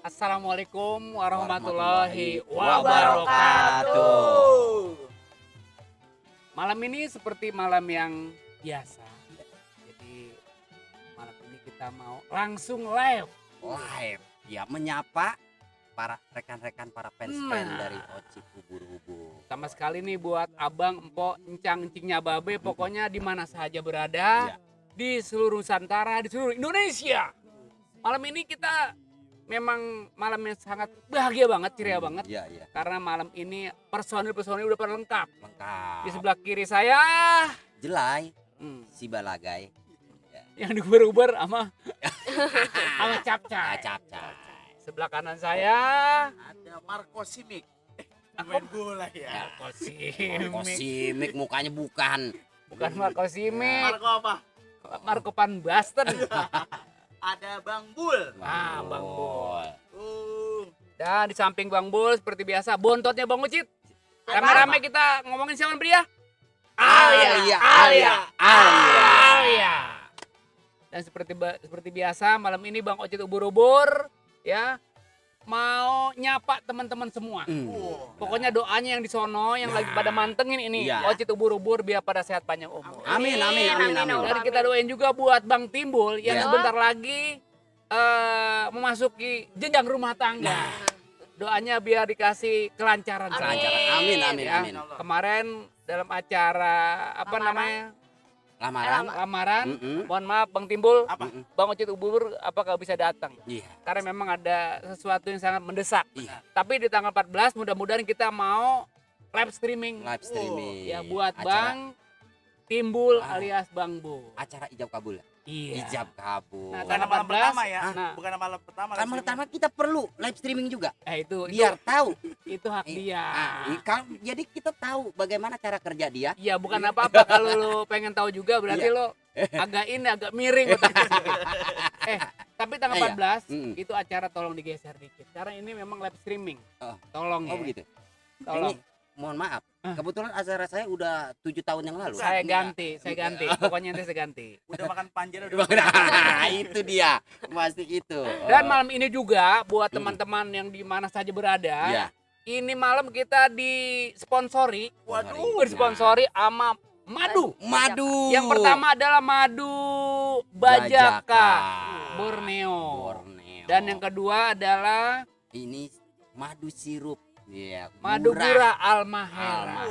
Assalamualaikum warahmatullahi wabarakatuh. Malam ini seperti malam yang biasa. Jadi malam ini kita mau langsung live. Live ya, menyapa para rekan-rekan para fans-fans dari Ocit Ubur-Ubur. Sama sekali nih buat abang, empok, encang, encingnya babe, pokoknya di mana saja berada, di seluruh Nusantara, di seluruh Indonesia. Malam ini kita memang malam yang sangat bahagia banget, ceria banget. Iya. Karena malam ini personil udah pada lengkap. Lengkap. Di sebelah kiri saya Jelai, si Balagai. yang diuber-uber sama Capcay. Capcay. Sebelah kanan saya ada Marco Simic. Main bola ya. Marco Simic mukanya bukan Marco Simic, Marco apa? Marco Van Basten. Ada Bang Bul. Bang Bul. Dan Dan di samping Bang Bul seperti biasa bontotnya Bang Ucit. Rame-rame kita ngomongin siapa pria? Alia. Dan seperti biasa malam ini Bang Ocit Ubur-Ubur ya mau nyapa teman-teman semua. Pokoknya doanya yang di sono yang lagi pada mantengin ini Ocit Ubur-Ubur biar pada sehat panjang umur. Amin. Dan kita doain juga buat Bang Timbul yang sebentar lagi memasuki jenjang rumah tangga. Doanya biar dikasih kelancaran. Amin. Kemarin dalam acara namanya? Lamaran. Mohon maaf Bang Timbul, Bang Ocit Ubur apakah bisa datang? Iya. Karena memang ada sesuatu yang sangat mendesak. Iya. Tapi di tanggal 14 mudah-mudahan kita mau live streaming. Ya buat Bang Timbul alias Bang Bu. Acara ijab kabul. Iya. Ijab kabul. Nah, bukan tanggal malam 14 pertama ya. Nah, Bukan malam pertama. Kan malam pertama kita perlu live streaming juga. itu Biar tahu. itu hak dia. Jadi kita tahu bagaimana cara kerja dia. Iya, bukan apa-apa kalau lo pengen tahu juga berarti lo agak miring otaknya sedikit. Tapi tanggal 14 itu acara tolong digeser dikit. Karena ini memang live streaming. Tolong ya. Begitu. Tolong. Ini mohon maaf. Kebetulan acara saya udah 7 tahun yang lalu. Saya ganti. Pokoknya nanti saya ganti. Udah makan panjer Itu dia. Pasti itu. Dan malam ini juga buat teman-teman yang di mana saja berada. Ini malam kita disponsori. Disponsori sama madu. Yang pertama adalah madu Bajaka Borneo. Dan yang kedua adalah ini madu sirup. Iya, madu gura Almahera.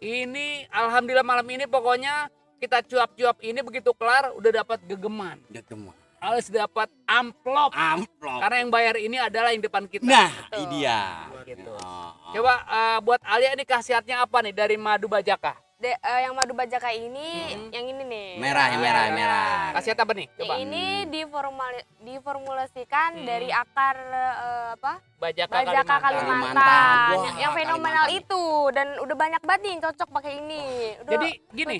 Ini alhamdulillah malam ini pokoknya kita cuap-cuap ini begitu kelar udah dapat gegeman. Harus dapat amplop. Karena yang bayar ini adalah yang depan kita. Nah, ini dia. Gitu. Coba buat Alia ini khasiatnya apa nih dari madu Bajaka? Yang madu Bajaka ini yang ini nih. Merah. Khasiat apa nih? Coba. Ini diformulasikan dari akar Bajaka Kalimantan. Wah, yang fenomenal Kalimantan. itu dan udah banyak banget nih yang cocok pakai ini. Jadi gini,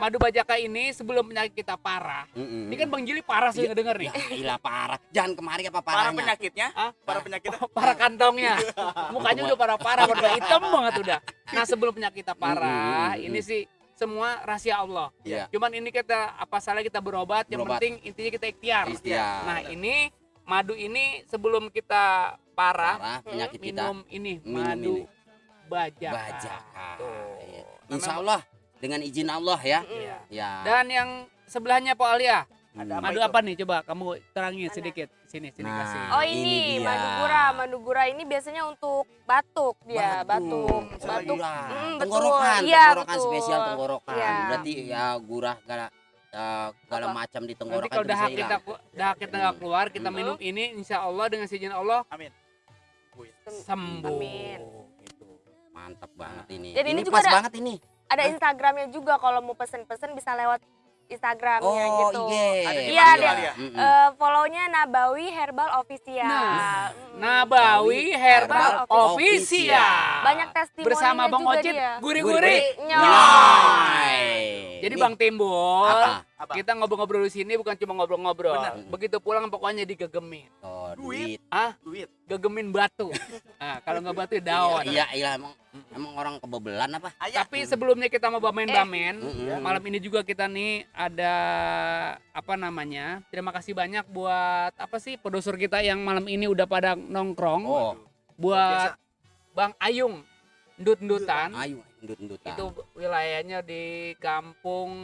madu Bajaka ini sebelum penyakit kita parah. Ini kan Bang Jili parah sih ngedenger nih. Gila parah. Jangan kemari apa Para parahnya. penyakitnya? Para penyakitnya? Parah kantongnya. Mukanya udah parah-parah, udah hitam banget udah. Nah, sebelum penyakit kita parah, ini sih semua rahasia Allah. Iya. Cuman ini kita apa salah kita berobat, yang penting intinya kita ikhtiar. Nah, ini madu ini sebelum kita parah penyakit minum kita. ini Minum madu ini. Bajaka. Iya. Insya Allah dengan izin Allah ya. Iya. Ya. Dan yang sebelahnya Pak Alia, Ada madu itu? apa nih? Coba kamu terangin sedikit. Sini Nah. kasih. Oh Ini ini dia. madu gura ini biasanya untuk batuk dia, batuk. Tenggorokan, Iya, tenggorokan betul. spesial tenggorokan. Iya. Berarti ya gurah segala macam di Nanti tenggorokan kalau itu bisa hilang. dahak kita nggak keluar, kita minum ini, insya Allah dengan izin Allah Amin. sembuh. Amin. Gitu. Mantap banget ini. Dan ini ini juga pas banget ini. Ada Instagramnya juga kalau mau pesen-pesen bisa lewat Instagramnya Oh, gitu. Ada di Iya, mana ada. ya? Follownya Nabawi Herbal Official. Nah, Nabawi Herbal Official. Banyak testimoninya bersama Bang juga Ocit dia. gurih-guri. Nyoy. Nyoy. Jadi Nih, Bang Timbul, Apa? kita ngobrol-ngobrol di sini bukan cuma ngobrol-ngobrol. Benar. Begitu pulang pokoknya digegemin. oh, Duit. duit. Duit. Gegemin batu. Nah, kalau nggak batu daun. Iya, emang orang kebobelan apa? Ayah. Tapi sebelumnya kita mau bamen-bamen, Mm-mm. malam ini juga kita nih ada apa namanya? Terima kasih banyak buat apa sih produser kita yang malam ini udah pada nongkrong. Oh, Buat Bang Ayung Ndut-ndutan. ayo endut-endutan. Itu wilayahnya di kampung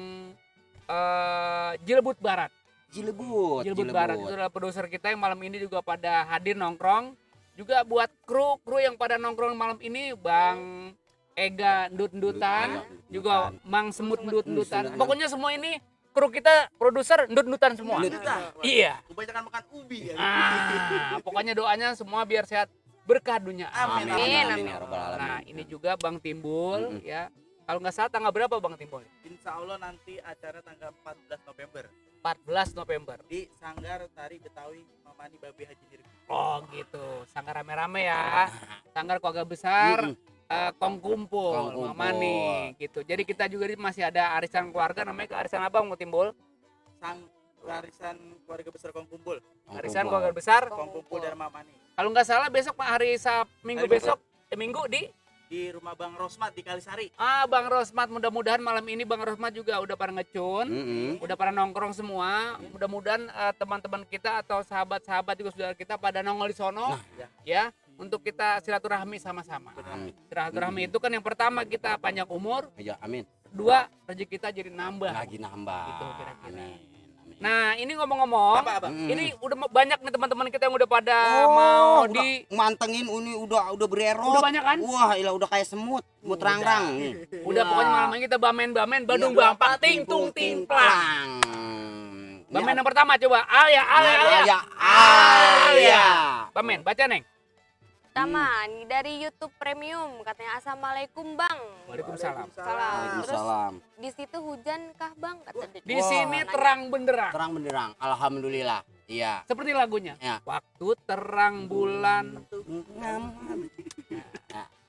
Jilebut Barat. Cilebut, Jilebut Barat itu adalah produser kita yang malam ini juga pada hadir nongkrong. Juga buat kru yang pada nongkrong malam ini Bang Ega Ndut-ndutan, juga Mang Semut Ndut-ndutan. Pokoknya semua ini kru kita produser Ndut-ndutan semua. Ndut-ndutan. Iya. Kebanyakan makan ubi ya. Pokoknya doanya semua biar sehat berkah dunia. Amin, amin. ya rabbal alamin. Nah, ini juga Bang Timbul Mm-mm. ya. Kalau nggak salah tanggal berapa Bang Timbul? Insya Allah nanti acara tanggal 14 November 14 November. di Sanggar Tari Betawi Mamani Babe Haji Nirbi. Oh gitu, sanggar rame-rame ya. Sanggar keluarga besar, kong kumpul, Kong kumpul. Mamani gitu. Jadi kita juga masih ada arisan keluarga namanya arisan apa mau Timbul? Arisan keluarga besar Kongkumpul. Arisan keluarga besar. Kongkumpul dan Mamani Kalau nggak salah besok Pak hari Minggu Hari besok, Minggu di rumah Bang Rosmat di Kalisari. Bang Rosmat, mudah-mudahan malam ini Bang Rosmat juga udah pada ngecun. Udah pada nongkrong semua. Mudah-mudahan teman-teman kita atau sahabat-sahabat juga saudara kita pada nongol di sono ya untuk kita silaturahmi sama-sama. Amin. Silaturahmi itu kan yang pertama kita panjang umur, Ya, amin. dua rezeki kita jadi nambah. Lagi nambah. Gitu kira-kira. Amin. Amin. Nah, ini ngomong-ngomong, Apa? ini udah banyak nih teman-teman kita yang udah pada Oh, mau udah di mantengin ini udah bererot. udah banyak kan? Wah, ilah udah kayak semut rang-rang nih. Udah pokoknya malam ini kita bamen-bamen Badung Bampak ting tung ting plang. Bamen yang pertama coba. Alia. Bamen, baca Neng. Pertama, nih dari YouTube Premium katanya assalamualaikum Bang. Waalaikumsalam. Salam. Terus Waalaikumsalam. di situ hujan kah Bang? Kata dia. Di sini terang benderang. Terang benderang. Alhamdulillah. Iya. Seperti lagunya. Ya. Waktu terang bulan,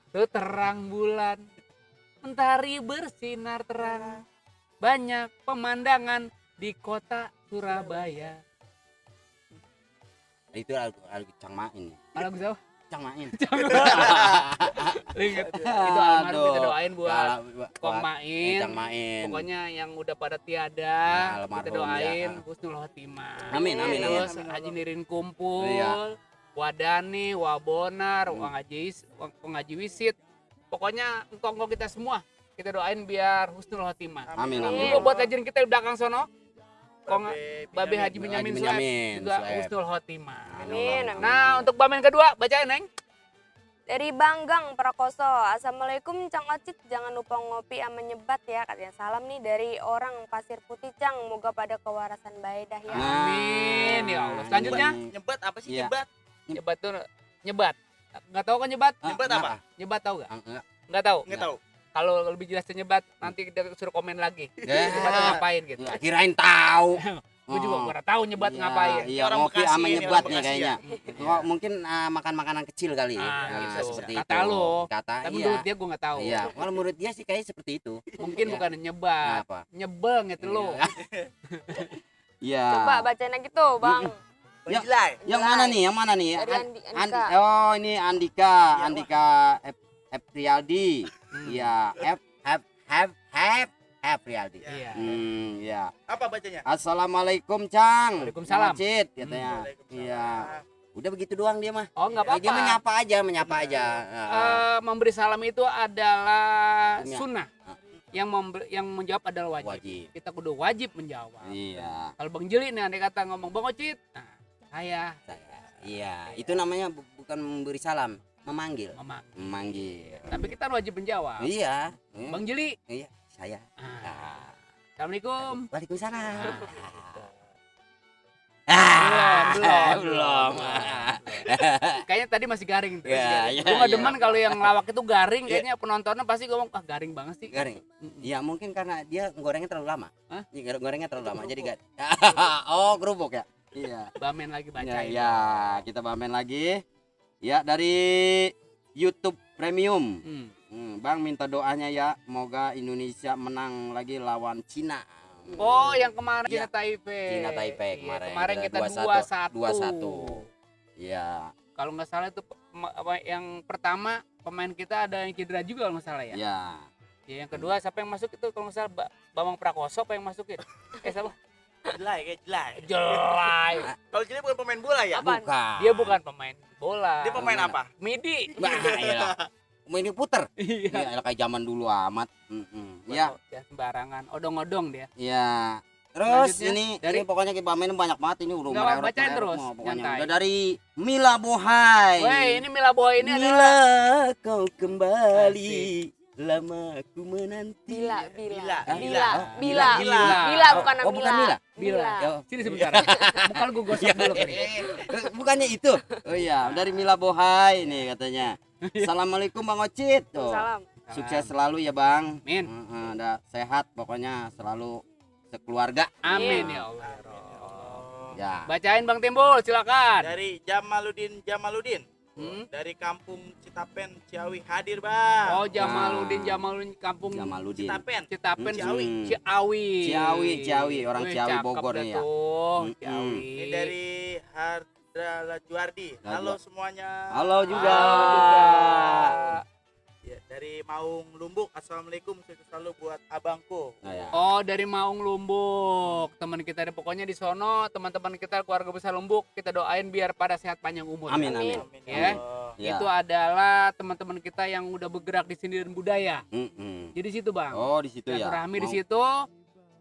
waktu terang bulan, mentari bersinar terang, banyak pemandangan di kota Surabaya. Itu lagu Cang Main. Lagu siapa? Cang Main. Itu almarhum kita doain buat Kong Cang Main. Main. Pokoknya yang udah pada tiada, Ya, kita almarhum, doain ya. husnul khotimah. Amin, amin, amin. Terus Haji Nirin kumpul, Iya. Wadani, Wabonar, Wang Haji Wisit. Pokoknya engkong kita semua kita doain biar husnul khotimah. Amin, Juga amin. buat legend kita di belakang sono, Kong Babe Haji Benyamin Haji Sueb Benyamin juga Sueb. husnul khotimah. Amin, amin. Nah, untuk bamen kedua bacain Neng. Dari Banggang Prakoso, assalamualaikum Cang Ocit, jangan lupa ngopi sama nyebat ya katanya. Salam nih dari orang Pasir Putih Cang, moga pada kewarasan baedah ya. Amin ya Allah. Selanjutnya Nyebat apa sih Iya. nyebat? nyebat tuh nyebat. Nggak tahu kan nyebat? Nyebat apa? Nyebat tahu nggak? Enggak. Nggak tahu. Nggak tahu. Kalau lebih jelasnya nyebat nanti kita suruh komen lagi. Ya. Nyebat tuh ngapain gitu. Kirain tahu. Gue juga nggak tahu nyebat Iya, ngapain. Iya, Orang ngopi Bekasi sama ini, nyebat orang nih Bekasi kayaknya. Kok mungkin makan makanan kecil kali. Gitu. Seperti Kata itu. lo. Kata Tapi iya. menurut dia gue nggak tahu. Iya, kalau menurut dia sih kayak seperti itu. Mungkin Iya. bukan nyebat, Apa? nyebel gitu lo. Iya. Coba bacain lagi tuh Bang. Ya. Banjilai. Yang mana nih? Yang mana nih? Dari Andika. Oh, ini Andika. Iya, Andika F Riyaldi. Iya, F Riyaldi. Iya. Iya. Apa bacanya? Assalamualaikum, Cang. Waalaikumsalam. Macit, katanya. Waalaikumsalam. Iya. Udah begitu doang dia mah. Oh nggak Dia apa-apa. menyapa aja. Memberi salam itu adalah Hukumnya. sunnah. Yang menjawab adalah wajib. Wajib. Kita kudu wajib menjawab. Iya. Kalau Bang Jeli nih andai kata ngomong Bang Ocit, nah saya Iya, itu namanya bukan memberi salam, memanggil. memang. Memanggil. Tapi kita wajib menjawab. Iya. Bang Jeli. Iya, saya. Ah. Assalamualaikum. Waalaikumsalam. Belum. Kayaknya tadi masih garing tuh. Ya, ya, Gue nggak ya. demen kalau yang lawak itu garing. Kayaknya penontonnya pasti ngomong garing banget sih. Garing. Ya mungkin karena dia gorengnya terlalu lama. Hah? Iya, gorengnya terlalu lama jadi gak. Oh, kerupuk ya. Iya. Bamen lagi Ya, bacain. ya, kita pamen lagi. Ya, dari YouTube Premium. Hmm. Bang minta doanya ya, semoga Indonesia menang lagi lawan Cina. Oh, yang kemarin Iya. Cina Taipei. Cina Taipei Iya, kemarin. kemarin kita 2-1. 2-1. Iya. Kalau nggak salah itu yang pertama pemain kita ada yang cedera juga kalau nggak salah ya. Iya. Ya, yang kedua siapa yang masuk itu kalau nggak salah Bambang Prakoso apa yang masukin? Siapa? Jelai kayak jelai. Jelai. Kalau jelai bukan pemain bola ya? Apaan? Bukan. Dia bukan pemain bola. Dia pemain apa? Midi. Bah, iyalah. Ini puter. Iya. Iya, kayak zaman dulu amat. Iya. Ya sembarangan, odong-odong dia. Iya. Terus Selanjutnya, ini dari- pokoknya kita main banyak banget ini udah Nggak, mererot, bacain mererot terus, semua pokoknya. nyantai. Udah dari Mila Bohai. Woi, ini Mila Boy ini Mila adalah kau kembali, lama aku menanti. Bila bukan Oh, bukan Mila. Bila. Ya, Sini sebentar. Bukan gua gosok dulu kali. bukannya itu. Oh iya, dari Mila Bohai nih katanya. Assalamualaikum Bang Ocit. Tuh. Salam. Sukses selalu ya Bang. Amin. Udah sehat pokoknya selalu sekeluarga. Amin ya Allah. Ya. Bacain Bang Timbul, silakan. Dari Jamaludin. Hmm? Dari kampung Citapen, Ciawi hadir, Bang. Oh, Jamaludin kampung Jamaludin. Citapen. Citapen Ciawi. Ciawi. Orang Wih, Ciawi cakep Bogor dah nih ya. tuh, Mm-mm. Ciawi. Ini dari Hardra Lajuardi. Halo semuanya. Halo juga. Halo juga. Ya, dari Maung Lumbuk. Assalamualaikum, sukses selalu buat abangku. Nah, ya. Oh, dari Maung Lumbuk. Teman kita ada pokoknya di sono, teman-teman kita keluarga besar Lumbuk, kita doain biar pada sehat panjang umur. Amin, Amin. Amin Ya. Allah. Ya. Itu adalah teman-teman kita yang udah bergerak di seni dan budaya. Mm-mm. Jadi situ, Bang. Oh, di situ ya. Silaturahmi di Mau- situ.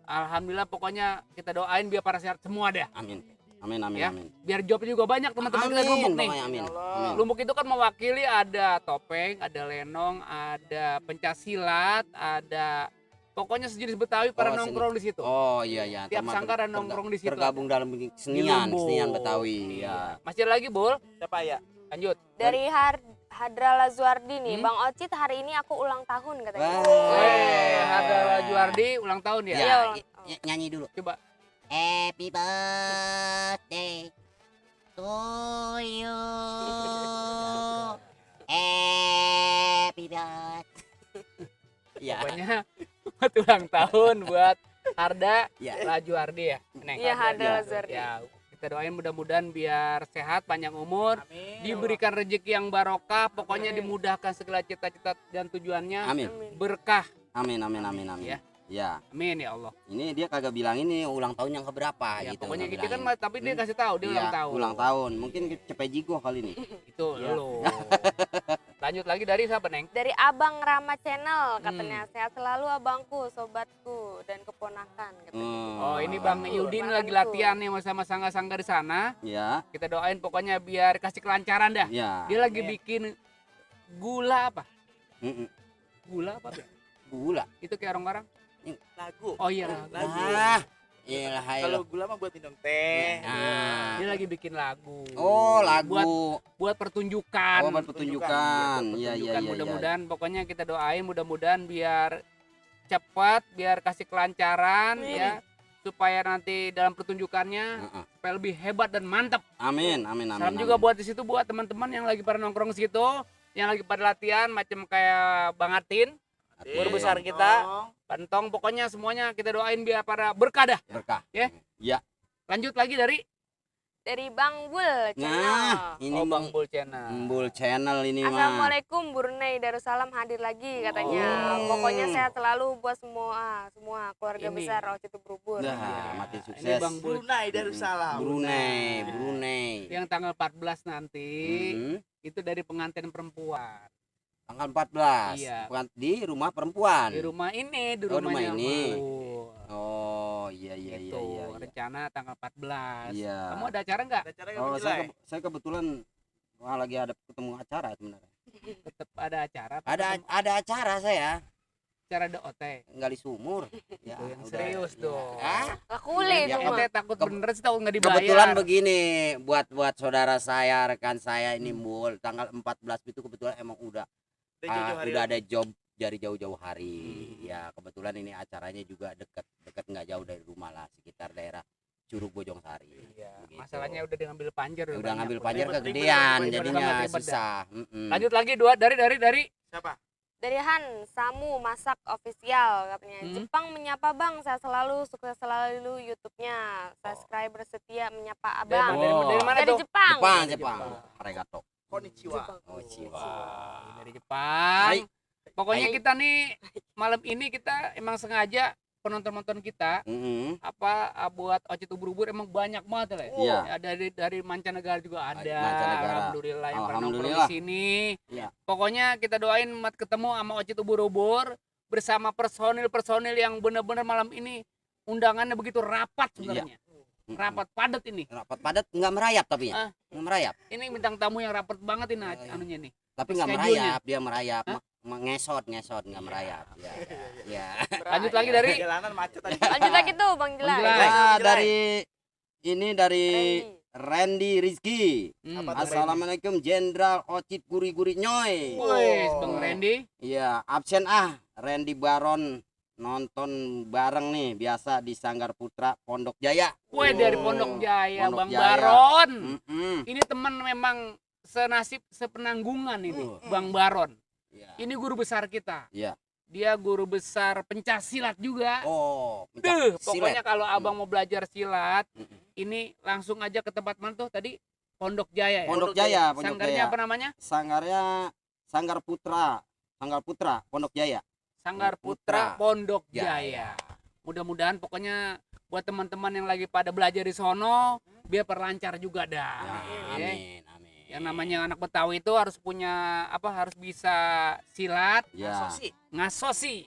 Alhamdulillah pokoknya kita doain biar para sehat semua deh. Amin. Amin, amin, Ya. amin. Biar jobnya juga banyak teman-teman kita di Lumbuk nih. Pokoknya amin. Allah. Amin. Lumbuk itu kan mewakili ada topeng, ada lenong, ada pencaksilat, ada pokoknya sejenis Betawi pada Oh, seni. nongkrong di situ. Oh iya ya. Tiap sanggar ada nongkrong di situ. Tergabung dalam senian, Lumbuk. senian Betawi. Ya. Masih ada lagi, Bul? Siapa ya? Lanjut. Dari Hadra Lazuardi nih, Hmm? Bang Ocit hari ini aku ulang tahun katanya. Weh, ada Juardi ulang tahun ya. Ya, Iya, nyanyi dulu. Coba. Happy birthday to you. Happy birthday. Ya. Pokoknya buat ulang tahun buat Arda Ya. Lajuardi ya. Neng. Iya, Hadra Ya. Lazuardi. Ya, kita doain mudah-mudahan biar sehat, panjang umur, Amin. diberikan rezeki yang barokah, pokoknya dimudahkan segala cita-cita dan tujuannya, Amin. Amin. berkah. Amin, amin, amin, amin. Ya. Ya. Amin ya Allah. Ini dia kagak bilang ini ulang tahun yang keberapa Ya, gitu. pokoknya nggak gitu kan, bilangin. tapi dia kasih tahu dia ulang Iya, tahun. Ulang tahun. Mungkin cepet jigo kali ini. Itu Ya. lo. Lanjut lagi dari siapa, Neng? Dari Abang Rama Channel katanya, Hmm. sehat selalu abangku, sobatku dan keponakan katanya. Oh, ini Bang Yudin lagi latihan nih sama sangga-sangga di sana. Ya, Kita doain pokoknya biar kasih kelancaran dah. ya. Dia lagi Amin. bikin gula apa? Mm-mm. Gula apa? Bang? Gula. Itu kayak orang-orang. Lagu. Oh iya. Lagu. Iyalah, Kalau gula mah buat minum teh. Ah. Dia lagi bikin lagu. Oh, lagu. Buat pertunjukan. Oh, buat pertunjukan. Iya, iya, Pertunjukan. iya. Mudah-mudahan pokoknya kita doain mudah-mudahan biar cepat, biar kasih kelancaran ya. Supaya nanti dalam pertunjukannya Heeh. supaya lebih hebat dan mantap. Amin, amin, amin. Salam juga buat di situ buat teman-teman yang lagi pada nongkrong di situ, yang lagi pada latihan macam kayak Bang Atin, guru besar kita, Pantong, pokoknya semuanya kita doain biar para berkah dah. Berkah. Ya. Ya. Lanjut lagi dari Dari Bang Bul Channel. Nah, ini Bang Bul Channel. Embul channel ini mah. Assalamualaikum Brunei Darussalam hadir lagi katanya. Oh. Pokoknya sehat selalu buat semua keluarga Ini. besar Ocit Berubur. Nah, makin Ini sukses. Bang Bul Brunei Darussalam. Brunei. yang tanggal 14 nanti Hmm. itu dari pengantin perempuan Tanggal 14. Iya. Bukan di rumah perempuan. di rumah ini, di Oh, rumah rumahnya ini. Bul. Oh, iya, iya, iya, Gitu, iya. Iya. rencana tanggal 14. Iya. Kamu ada acara nggak? Ada cara Oh, yang saya kebetulan lagi ada ketemu acara sebenarnya. Tetap ada acara. apa Ada acara saya. acara DOT. Gali sumur. Ya, Itu yang udah, serius ya. dong. Ah, Lakule Ya, itu mah. Ente takut bener sih tahu nggak dibayar. kebetulan begini buat saudara saya, rekan saya ini Hmm. Mul, tanggal 14 itu kebetulan emang udah jauh-jauh hari udah lagi. ada job dari jauh-jauh hari. Hmm. Ya, kebetulan ini acaranya juga dekat nggak jauh dari rumah lah, sekitar daerah Curug Bojong Sari. Iya, Begitu. masalahnya udah ngambil panjer. Udah ngambil panjer Ribet, kegedean ribet, jadinya ribet, ribet, susah. Lanjut lagi dua dari Siapa? Dari Han Samu Masak Official katanya. Jepang menyapa Bang, saya selalu sukses selalu YouTube-nya. Subscriber setia menyapa Abang. dari mana Dari tuh? Jepang. Jepang. Arigato. Konnichiwa. Oh, Ciwa. Wah, dari Jepang. Hai. Pokoknya Hai. kita nih malam ini kita emang sengaja penonton-penonton kita buat Ocit Ubur-Ubur emang banyak banget lah. Iya. Ya, dari mancanegara juga ada. Mancanegara. Alhamdulillah yang pernah nongkrong di Alhamdulillah. sini. Iya. Pokoknya kita doain mat ketemu sama Ocit Ubur-Ubur bersama personil-personil yang benar-benar malam ini undangannya begitu rapat sebenarnya. Rapat padat ini. Rapat padat nggak merayap tapi Ah. ya. Nggak merayap. Ini bintang tamu yang rapat banget ini Iya. anunya nih. Tapi nggak Schedule-nya. merayap, dia merayap. Hah? Ngesot nggak merayap. Ya. Ya. Lanjut lagi dari Jalanan macet tadi. Lanjut lagi tuh Bang Jelai. Bang Jelai. Ah, Jelai. dari Randy. Randy Rizky. Apa tuh, Assalamualaikum Jenderal Ocit Guri-Guri Nyoy. Wih, Bang Randy. Iya, absen Randy Baron nonton bareng nih biasa di Sanggar Putra Pondok Jaya. Wih, dari Pondok Jaya, Pondok Bang Jaya. Baron. Mm-mm. Ini teman memang senasib sepenanggungan ini, Uh. Bang Baron. Iya. Ini guru besar kita. Iya. Dia guru besar pencaksilat juga. Oh, Duh, silat. pokoknya kalau abang mau belajar silat, Mm-mm. ini langsung aja ke tempat mana tuh tadi? Pondok Jaya ya? Pondok Jaya, Pondok Sanggarnya Jaya. apa namanya? Sanggarnya Sanggar Putra Pondok Jaya. Sanggar Putra Pondok Jaya. Mudah-mudahan pokoknya buat teman-teman yang lagi pada belajar di sono biar perlancar juga dah. Ya, Ya. amin, amin. Yang namanya anak Betawi itu harus punya harus bisa silat, Ya. ngasosi,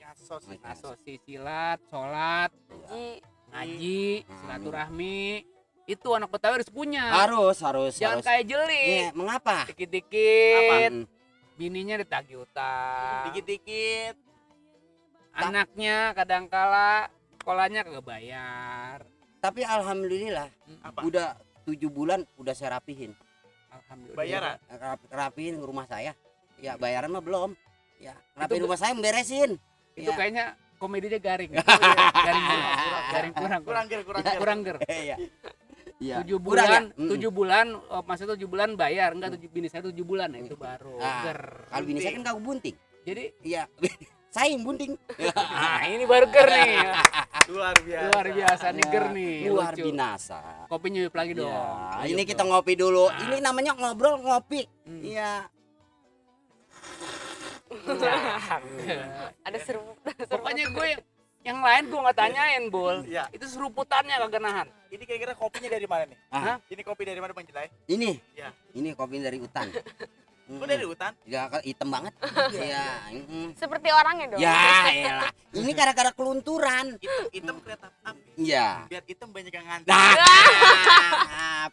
silat, sholat, Ji. ngaji, Hmm. silaturahmi. Itu anak Betawi harus punya. Harus. Jangan kayak jeli. Iya, mengapa? Dikit-dikit Mm. bininya ditagih utang. Dikit-dikit. Anaknya kadangkala sekolahnya kagak bayar. Tapi alhamdulillah Apa? udah 7 bulan udah saya rapihin. Alhamdulillah. Bayaran? Rapihin rumah saya. Ya bayaran mah belum. Ya, rapihin Itu rumah saya memberesin. Itu Ya. kayaknya komedinya garing. Garing kurang. Kurang ger. Iya. Iya. 7 Kurang bulan, ya? Mm. 7 bulan, maksudnya 7 bulan bayar, enggak bini saya 7 bulan ya, itu baru Ah. ger. Kalau bini saya kan kagak bunting. Jadi, Iya. Saing bunting. nah ini baru ger nih. Luar biasa. Luar biasa nih ger nih. Luar lucu. binasa. Kopi nyuyup lagi dong. Ya, Nyuyup ini kita dong. ngopi dulu. Nah. Ini namanya ngobrol ngopi. Hmm. Iya. Ada seruput. Pokoknya gue yang lain gue nggak tanyain, Bul. Iya. Itu seruputannya kagak nahan. Ini kira-kira kopinya dari mana nih? Ah, Ini kopi dari mana Bang Jelai? ini. Iya. Ini kopi dari hutan. Kok dari hutan? Ya, hitam banget. Iya. Seperti orangnya dong. Ya, elah. Ini gara-gara kelunturan. Hitam kelihatan api. Iya. Biar hitam banyak yang ngantri. Nah,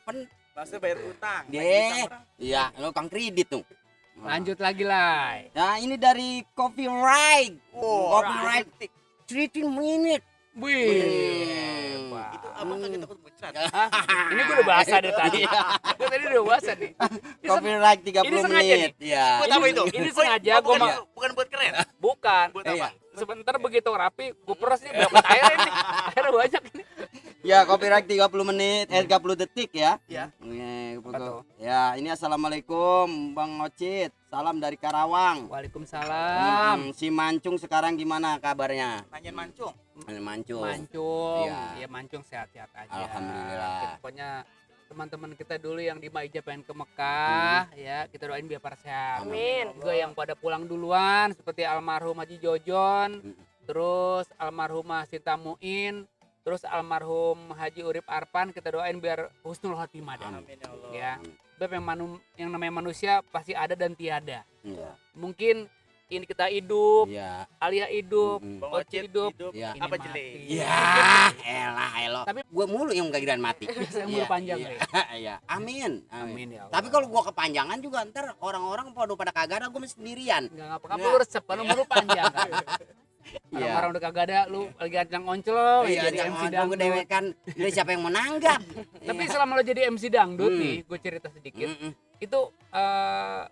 Maksudnya bayar utang. Lagi Deh. utang orang. Iya, lo kang kredit tuh. Lanjut lagi lah. Nah, ini dari Coffee Ride. Coffee Ride 13 minute. Wih. Itu abang kagak takut muncrat. Hah? Ini gue udah bahasa deh tadi. Gue tadi udah bahasa nih. Ini Coffee Ride 30 ini sengaja menit. Iya. Buat apa itu? Ini Oh, sengaja oh, gue bukan, bukan buat keren. bukan. Buat Iya. apa? Sebentar begitu rapi, gue peras nih dapat air ini. Airnya banyak ini. Ya, copyright 30 menit, 30 detik ya. Iya. Apa tuh? Ya, ini assalamualaikum Bang Ocit. Salam dari Karawang. Waalaikumsalam. Si Mancung sekarang gimana kabarnya? Nanyain mancung. Mancung. Mancung. Iya. Ya Mancung sehat-sehat aja. Alhamdulillah. Kita pokoknya teman-teman kita dulu yang di Maija pengen ke Mekah ya, kita doain biar pada sehat. Amin. Juga yang pada pulang duluan seperti almarhum Haji Jojon, terus almarhumah Sita Muin, terus almarhum Haji Urip Arpan, kita doain biar husnul khotimah dah. Amin ya Allah. Ya. Sebab yang namanya manusia pasti ada dan tiada. Iya. Mungkin ini kita hidup, Iya. Alia hidup, Bang Ocit Ocit hidup, Iya. ini apa mati. jelek? Ya, elah elo. Tapi Gua mulu yang kegiatan mati. saya umur panjang iya. nih. Iya. Amin. Amin ya Allah. Tapi kalau gua kepanjangan juga ntar orang-orang pada kagak ada, gua mesti sendirian. nggak ngapa-ngapa Nggak. lu resep kan umur lu panjang kan. Iya. Orang-orang udah kagak ada, lu lagi ancang onclok Iya, jadi MC jangan dangdut. gede kan. Dia siapa yang menanggap? Tapi selama lo jadi MC dangdut Hmm. nih, gue cerita sedikit. Mm-mm. Itu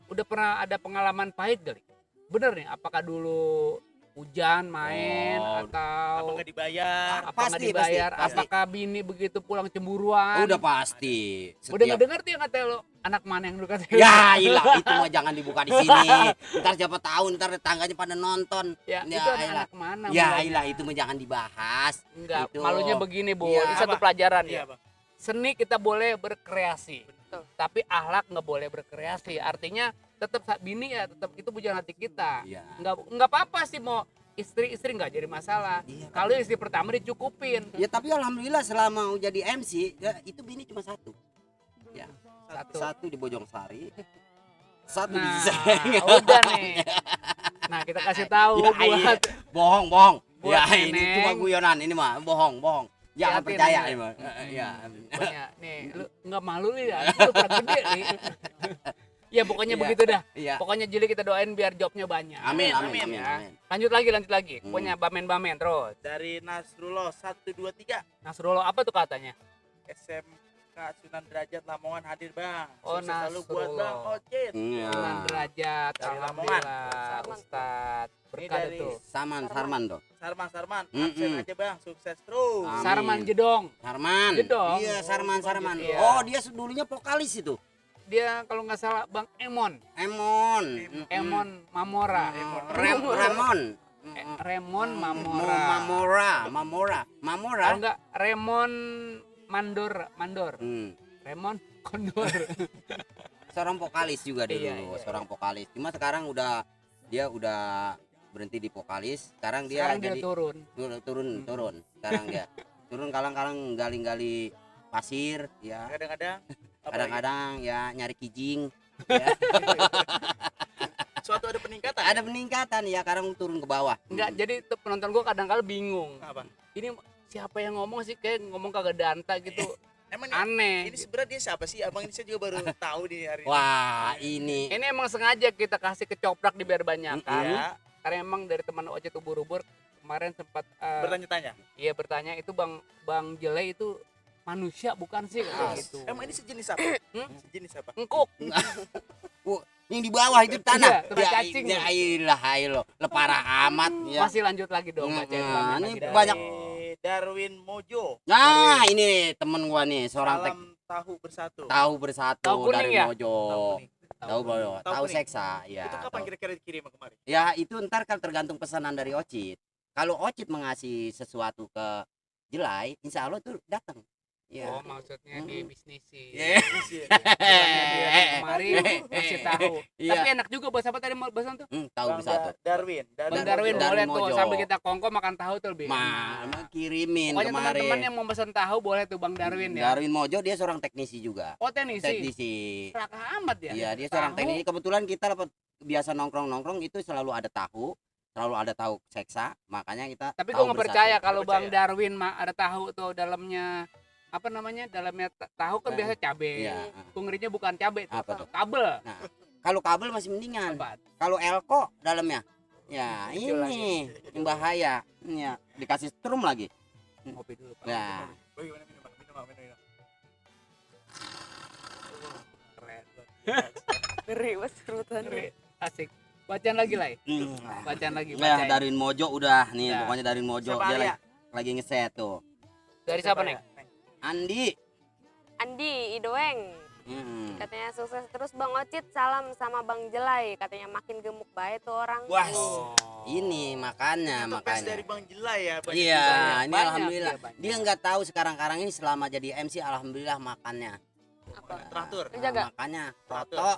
udah pernah ada pengalaman pahit kali? Bener nih, apakah dulu hujan main Oh, Apa atau nggak dibayar? apa Pasti, nggak dibayar, pasti. apakah bini begitu pulang cemburuan. Udah pasti. Udah nggak dengar tuh yang kata lo, anak mana yang lu kata. Ya ilah, itu mah jangan dibuka di sini. Ntar siapa tahu ntar tetangganya pada nonton. Ya, Ya, itu ilah. anak mana? Ya mulanya? ilah, itu mah jangan dibahas. Enggak, Itu. malunya begini, Bu. Iya. Ini satu Apa? pelajaran Iya, ya. Bang. Seni kita boleh berkreasi. Betul. Tapi akhlak nggak boleh berkreasi. Artinya tetap bini ya tetap itu bujang hati kita. Iya. Nggak apa-apa sih mau istri nggak jadi masalah. Iya. Kalau istri pertama dicukupin. Ya tapi alhamdulillah selama jadi MC ya, itu bini cuma satu. Ya. Satu di Bojongsari. Satu di Nah, Seng. udah nih. Nah, kita kasih tahu Ya, buat bohong. Buat Ya ini Neneng. cuma guyonan ini mah bohong. Jangan Hati-hati, percaya Neneng. ini mah. Ya. banyak. Nih, lu nggak malu nih ya? Lu pernah gede nih. Ya pokoknya Iya. begitu dah. Iya. Pokoknya Jili kita doain biar jobnya banyak. Amin, ya. amin. Lanjut lagi. Pokoknya bamen terus. Dari Nasrullah 123 Nasrullah apa tuh katanya? SMK Sunan Derajat Lamongan hadir Bang. Oh, Sukses selalu buat Nasrullah. Bang Ocit. Iya. Sunan derajat, Dari alhamdulillah, Ustad. Berkah dari tuh. Sarman tuh. Sarman, Mm-mm. absen aja Bang, sukses terus. Amin. Sarman Jedong. Sarman. Jedong. Iya, Sarman. Iya. Oh, dia dulunya vokalis itu. Dia kalau nggak salah Bang Emon. Emon. Emon Mamora. Ramon. Remon Mamora. Mamora. Kalau nggak Remon Mandor. Remon Kondor. Seorang vokalis juga dulu, Iya. seorang vokalis. Cuma sekarang dia udah berhenti di vokalis. Sekarang dia Sekarang dia jadi turun. turun. Sekarang dia turun kadang-kadang gali-gali pasir ya. Kadang-kadang Kadang-kadang ya nyari kijing. Ya. suatu ada peningkatan. Ada peningkatan ya, sekarang turun ke bawah. Enggak, jadi tuh penonton gua kadang-kadang bingung. Apa? Ini siapa yang ngomong sih, kayak ngomong kagak danta gitu. Emang ini, Aneh. ini sebenarnya dia siapa sih? Abang ini saya juga baru tahu di hari ini. Wah, ini Ini emang sengaja kita kasih kecoprak di biar banyak kan. Ya, Karena emang dari teman Ocet ubur-ubur kemarin sempat bertanya-tanya. iya bertanya itu Bang Jele itu manusia bukan sih kayak gitu. Emang ini sejenis apa? Sejenis apa? Engkuk. yang di bawah itu tanah. Iya, tanah cacing. Ya ilah, parah amat ya. Masih lanjut lagi dong bacain Nah, Bang, ini lagi dah. banyak. Dari Darwin Mojo. Nah, ini temen gua nih, seorang Salam tahu bersatu. tahu bersatu Tahu kuning dari ya? Mojo. kuning. Tahu Tahu kuning. seksa, ya. Itu kapan tahu. kira-kira dikirim kemarin? Ya itu ntar kan tergantung pesanan dari Ocit. Kalau Ocit mengasih sesuatu ke Jelai, insya Allah tuh datang. Ya. Oh, maksudnya di bisnisin. Yeah. Kemarin kasih tahu. Iya. Tapi enak juga bahasa apa tadi bahasan tuh? Tahu Bang bersatu. Darwin. Bang Darwin Darwin boleh tuh Mojo. sambil kita kongko makan tahu tuh lebih. Mah, kirimin Pokoknya kemarin. teman-teman yang mau pesan tahu boleh tuh Bang Darwin ya. Darwin Mojo dia seorang teknisi juga. Oh, teknisi. Teknisi. Seraka amat ya. Iya, dia seorang Tahu. teknisi. Kebetulan kita dapat biasa nongkrong itu selalu ada tahu seksa, makanya kita Tapi tahu gue nggak bersatu. percaya kalau Nggak Bang percaya. Darwin mah ada tahu tuh dalamnya apa namanya? Dalamnya tahu kan biasa cabe. Iya. Gue ngerinya bukan cabe tuh. Apa tuh? Kabel. Nah, kalau kabel masih mendingan. Apa? Kalau elko dalamnya, ya Kecil ini yang bahaya. Ya, dikasih strum lagi. Ngopi dulu, Pak. Ya, Bagaimana minum? Keren. Ngeri mas serutan. Asik. Bacaan lagi lah. hmm. Bacaan lagi. Ya, Bacain. Darwin Mojo udah nih, Ya. pokoknya Darwin Mojo Siapa dia Alia? lagi ngeset tuh. Dari siapa nih? Andi. Andi Idoeng Hmm. katanya sukses terus Bang Ocit, salam sama Bang Jelai, katanya makin gemuk baik tuh orang. Wah, Oh. ini makanya. Request dari Bang Jelai ya. banyak Iya, juga ya. ini Banyak, alhamdulillah. iya, banyak. Dia nggak tahu sekarang ini selama jadi MC alhamdulillah makannya. Apa? Teratur. Jaga. Makanya Teratur. foto.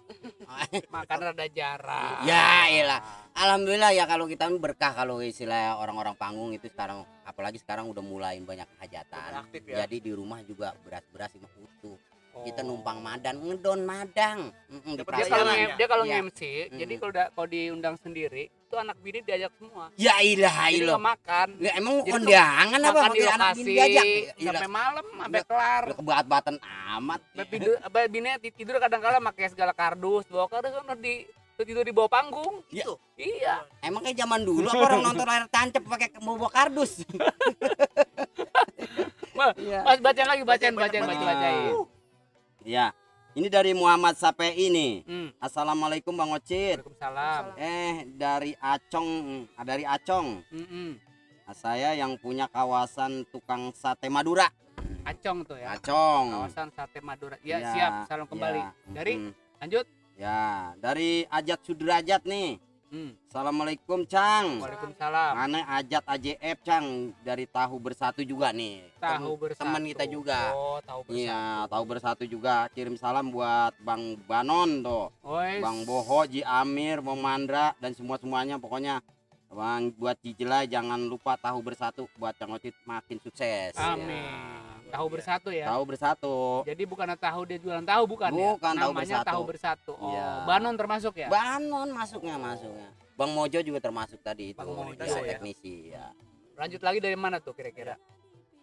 Makan rada jarang. Ya elah. Alhamdulillah ya kalau kita ini berkah kalau istilah orang-orang panggung itu sekarang, apalagi sekarang udah mulai banyak hajatan. Udah aktif ya. Jadi di rumah juga beras-beras itu utuh. Oh. Kita numpang madan, ngedon madang. Di Dapat Dia kalau Pelayanan perasaan. ya? dia kalau Iya. nge-MC, jadi kalau diundang sendiri, itu anak bini diajak semua. Ya ilah Jadi ilah. nggak makan. Ya, emang Jadi kondangan apa Makan di pakai anak bini lokasi diajak? sampai malam, sampai Udah- kelar. Udah kebat-batan amat. Sampai bininya tidur kadang-kala pakai segala kardus, bawa kardus kan tidur di bawah panggung. Ya. Itu. Iya. Emang kayak zaman dulu apa orang nonton layar tancap pakai bawa kardus? Mas, Iya. Mas bacain lagi, bacain. Banyak. Ya. Ini dari Muhammad Sape ini. Hmm. Assalamualaikum Bang Ocit. Waalaikumsalam. Dari Acong. Mm-mm. Saya yang punya kawasan tukang sate Madura. Acong tuh ya. Acong. Kawasan Sate Madura. Ya, Ya, siap. Salam kembali. ya. Dari lanjut. Ya, dari Ajat Sudrajat nih. Hmm. Assalamualaikum Cang. Waalaikumsalam. Mana Ajat AJF Cang dari Tahu Bersatu juga nih. Tahu Bersatu. Teman kita juga. Oh, Tahu Bersatu. Iya, Tahu Bersatu juga. Kirim salam buat Bang Banon tuh. Ois. Bang Boho, Ji Amir, Bang Mandra dan semuanya pokoknya. Bang buat Cijelai jangan lupa Tahu Bersatu buat Cang Ocit makin sukses. Amin. Tahu Bersatu ya. Tahu Bersatu. Jadi bukan tahu dia jualan tahu bukan ya? Bukan, Tahu Namanya Bersatu. Tahu Bersatu. Oh, Iya. Banon termasuk ya? Banon masuknya. Bang Mojo juga termasuk tadi itu. Bang Mojo Bisa ya. teknisi ya. Lanjut lagi dari mana tuh kira-kira?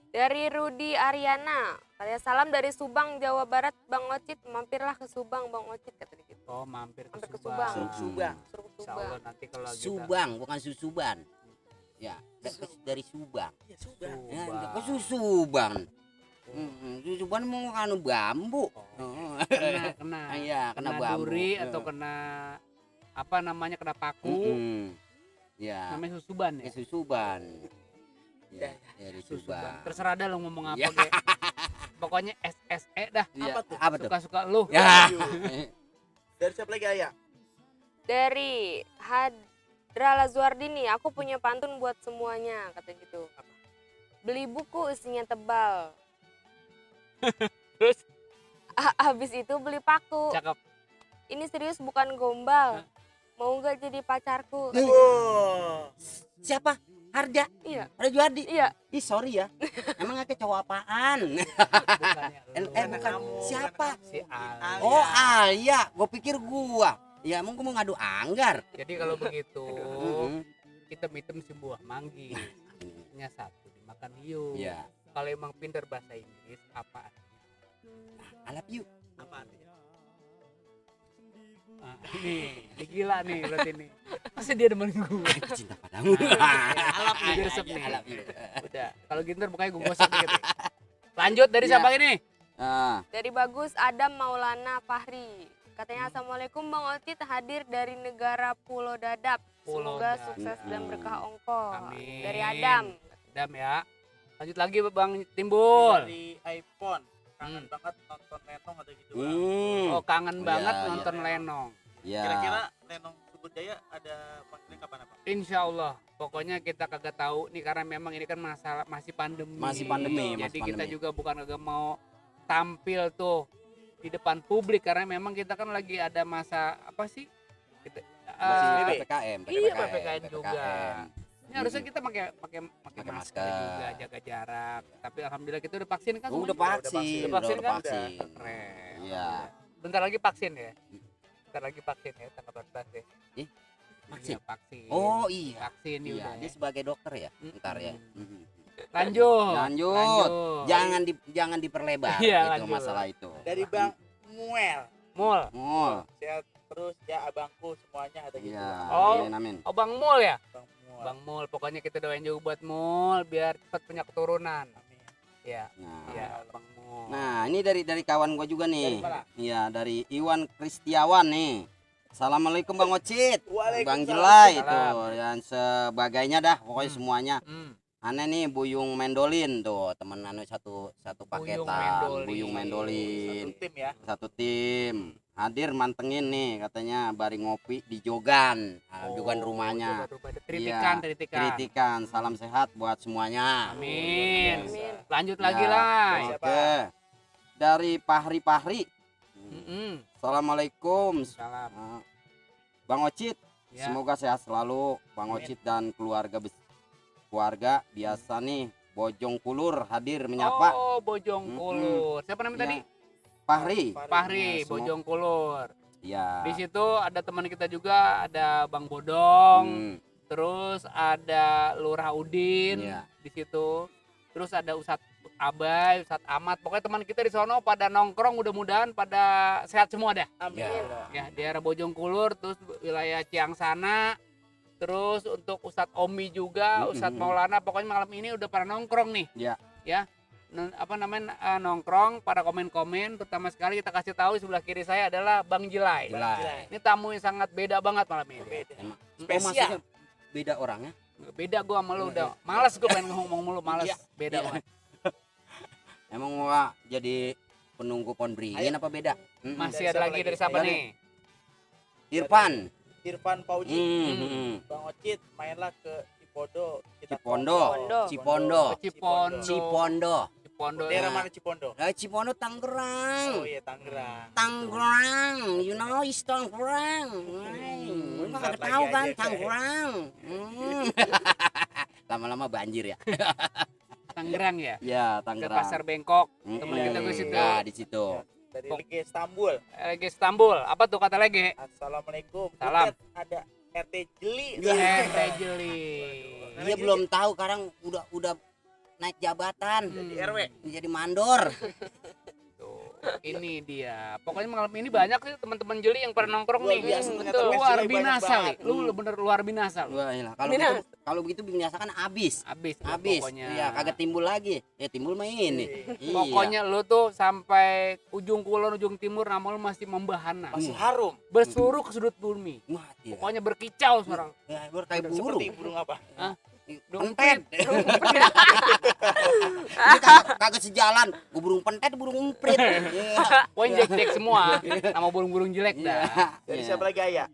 Dari Rudi Ariana, katanya salam dari Subang, Jawa Barat. Bang Ocit, mampirlah ke Subang, Bang Ocit, kata gitu. Oh, mampir ke Mampir ke Subang. Subang. Subang. Suruh ke Insya Subang. Allah nanti kalau kita Subang bukan Susuban. Ya, dari Subang. Iya, Subang. Ya, Subang. kok Susuban? Susuban mau anu bambu. Oh. Kena. Iya, kena Kena bambu. duri atau kena apa namanya, kena paku. Mm-mm. Ya, Namanya susuban ya? Susuban. Ya, dari Susuban. Subang. Terserah dah lo ngomong apa Ya. ge. Pokoknya SSE dah. Iya, Apa tuh? Apa tuh? Suka-suka lu. Ya. Dari siapa lagi Ayah? Dari Hadra Lazuardini, aku punya pantun buat semuanya, kata gitu. Beli buku isinya tebal. Terus Habis itu beli paku. cakep. Ini serius bukan gombal. Mau nggak jadi pacarku? Wow. Siapa? Harja? Iya, Harja Juardi? iya. Ih, sorry ya. Emang aku cowok apaan? Bukannya lu. bukan. Kamu, Siapa? Si Al. Oh, Alia. Gue pikir gua. Ya, emang gua mau ngadu anggar. Jadi kalau begitu Mm-mm. hitam-hitam si buah manggis. Nya satu dimakan hiu. Iya. Kalau emang pintar bahasa Inggris apa artinya? I love you. Apa artinya? Ah, nih, dia gila nih berarti nih. Masa dia demen gue? Aku cinta padamu. Alap nih, dia resep nih. I love you. Udah, kalau gitu bukannya gue gosok dikit nih. Lanjut dari Iya. siapa ini? Ah, Dari Bagus Adam Maulana Fahri. Katanya Assalamualaikum Bang Ocit, hadir dari negara Pulau Dadap. Pulau Semoga Dadap. sukses dan berkah ongkos. Amin. Dari Adam. Dam ya. Lanjut lagi Bang Timbul. Dari iPhone. Kangen banget nonton Lenong ada gitu. Bang. Oh, kangen Iya, banget iya. nonton Lenong. ya. Kira-kira Lenong Subur Jaya ada panggilan kapan apa? Insya Allah. Pokoknya kita kagak tahu nih karena memang ini kan masalah masih pandemi. Masih pandemi, Jadi masih kita pandemi. juga bukan kagak mau tampil tuh di depan publik karena memang kita kan lagi ada masa apa sih? Kita, Masih PSBB. PPKM, Iya, PPKM juga. Ini harusnya Mm-mm. kita pakai Pakai masker masker. juga, jaga jarak. Tapi alhamdulillah kita udah vaksin kan? Udah semuanya? vaksin, Udah vaksin kan? vaksin. Keren. Iya. Bentar lagi vaksin ya. Bentar lagi vaksin ya, tanggal 14 ya. Ih, vaksin? Iya, vaksin. Oh iya. Vaksin ya Iya, udah. dia sebagai dokter ya. Mm-mm. Ntar ya. Lanjut. Lanjut. Jangan diperlebar Iya, itu lanjut. masalah itu. Dari Bang Muel. Mul. Mul. Sehat terus ya abangku semuanya ada gitu. Iya. Oh. Amin. Oh, Bang Mul ya? Bang Muel. Bang Mul. Pokoknya kita doain juga buat Mul biar cepat punya keturunan. Amin. Iya. Nah. Iya, Bang Mul. Nah, ini dari kawan gua juga nih. Dari mana? Iya, dari Iwan Kristiawan nih. Assalamualaikum Bang Ocit. Waalaikumsalam. Bang Jelai itu Salam. dan sebagainya dah pokoknya Hmm. semuanya. Hmm. Aneh nih Buyung Mendolin tuh temen anu satu Buyung paketan Mendolin. Buyung Mendolin Satu tim ya. satu tim hadir mantengin nih katanya bari ngopi di Jogan Jogan rumahnya. Kritikan, Iya, kritikan. Kritikan salam sehat buat semuanya. Amin. Amin. Lanjut lagi Ya, lah. Oke. Dari Pahri. Mm-mm. Assalamualaikum. Salam. Bang Ocit, Ya. semoga sehat selalu Bang Amin. Ocit dan keluarga biasa nih Bojong Kulur hadir menyapa. Oh, Bojong Kulur. Siapa namanya Ya. tadi? Pahri. Fahri, Ya, semua- Bojong Kulur. Ya. Di situ ada teman kita juga, ada Bang Bodong, Hmm, terus ada Lurah Udin Iya. di situ. Terus ada Ustadz Abai, Ustadz Ahmad. Pokoknya teman kita di sono pada nongkrong, mudah-mudahan pada sehat semua dah. Amin. Ya, di daerah Bojong Kulur, terus wilayah Ciangsana. Terus untuk Ustadz Omi juga, Ustadz Maulana, pokoknya malam ini udah pada nongkrong nih. Ya. Ya. nongkrong pada komen-komen. Pertama sekali kita kasih tahu sebelah kiri saya adalah Bang Jilai. Ini tamu yang sangat beda banget malam ini. Emang, Spesial. maksudnya beda orangnya? Beda gua sama lu udah. Males gua pengen ngomong mulu, males. Beda banget. Emang gua jadi penunggu pohon beringin apa beda? Masih ada lagi dari siapa nih? Irfan. Irfan Pauji. Bang Ocit mainlah ke Cipondo. Cipondo. Daerah mana Cipondo? Cipondo Tangerang. Oh iya Tangerang. Tangerang, you know is Tangerang. Lu nggak tahu kan Tangerang. Lama-lama banjir ya. Tangerang ya? Ya, Ke Tangerang. Pasar Bengkok. Temen kita ke situ. Ya, di situ. Dari Liga Istanbul. Lagi Istanbul. Apa tuh kata lagi? Assalamualaikum. Salam. Butet, ada RT Jeli. Jeli. Dia belum tahu sekarang udah naik jabatan. Jadi RW. Jadi mandor. Tuh, ini dia. Pokoknya malam ini banyak sih teman-teman Jeli yang pernah nongkrong Luar nih. biasa, ternyata Betul. fans Luar Jeli banyak binasa banget. nih. Lu bener luar binasa lu. Wah, iyalah. Kalau begitu binasa kan habis. Habis tuh Habis. pokoknya. Iya, kagak timbul lagi. Ya timbul mah ini. Iya. Pokoknya lu tuh sampai ujung kulon ujung timur nama lu masih membahana. Masih harum. Berseluruh ke sudut bumi. mati. Pokoknya berkicau sekarang. Ya, kayak burung. Seperti burung apa? Pentet. Ini kagak sejalan. Gua burung pentet, burung umprit. Iya. Pokoknya jelek-jelek semua. Nama burung-burung jelek dah. Dari Iya. siapa lagi Ayah?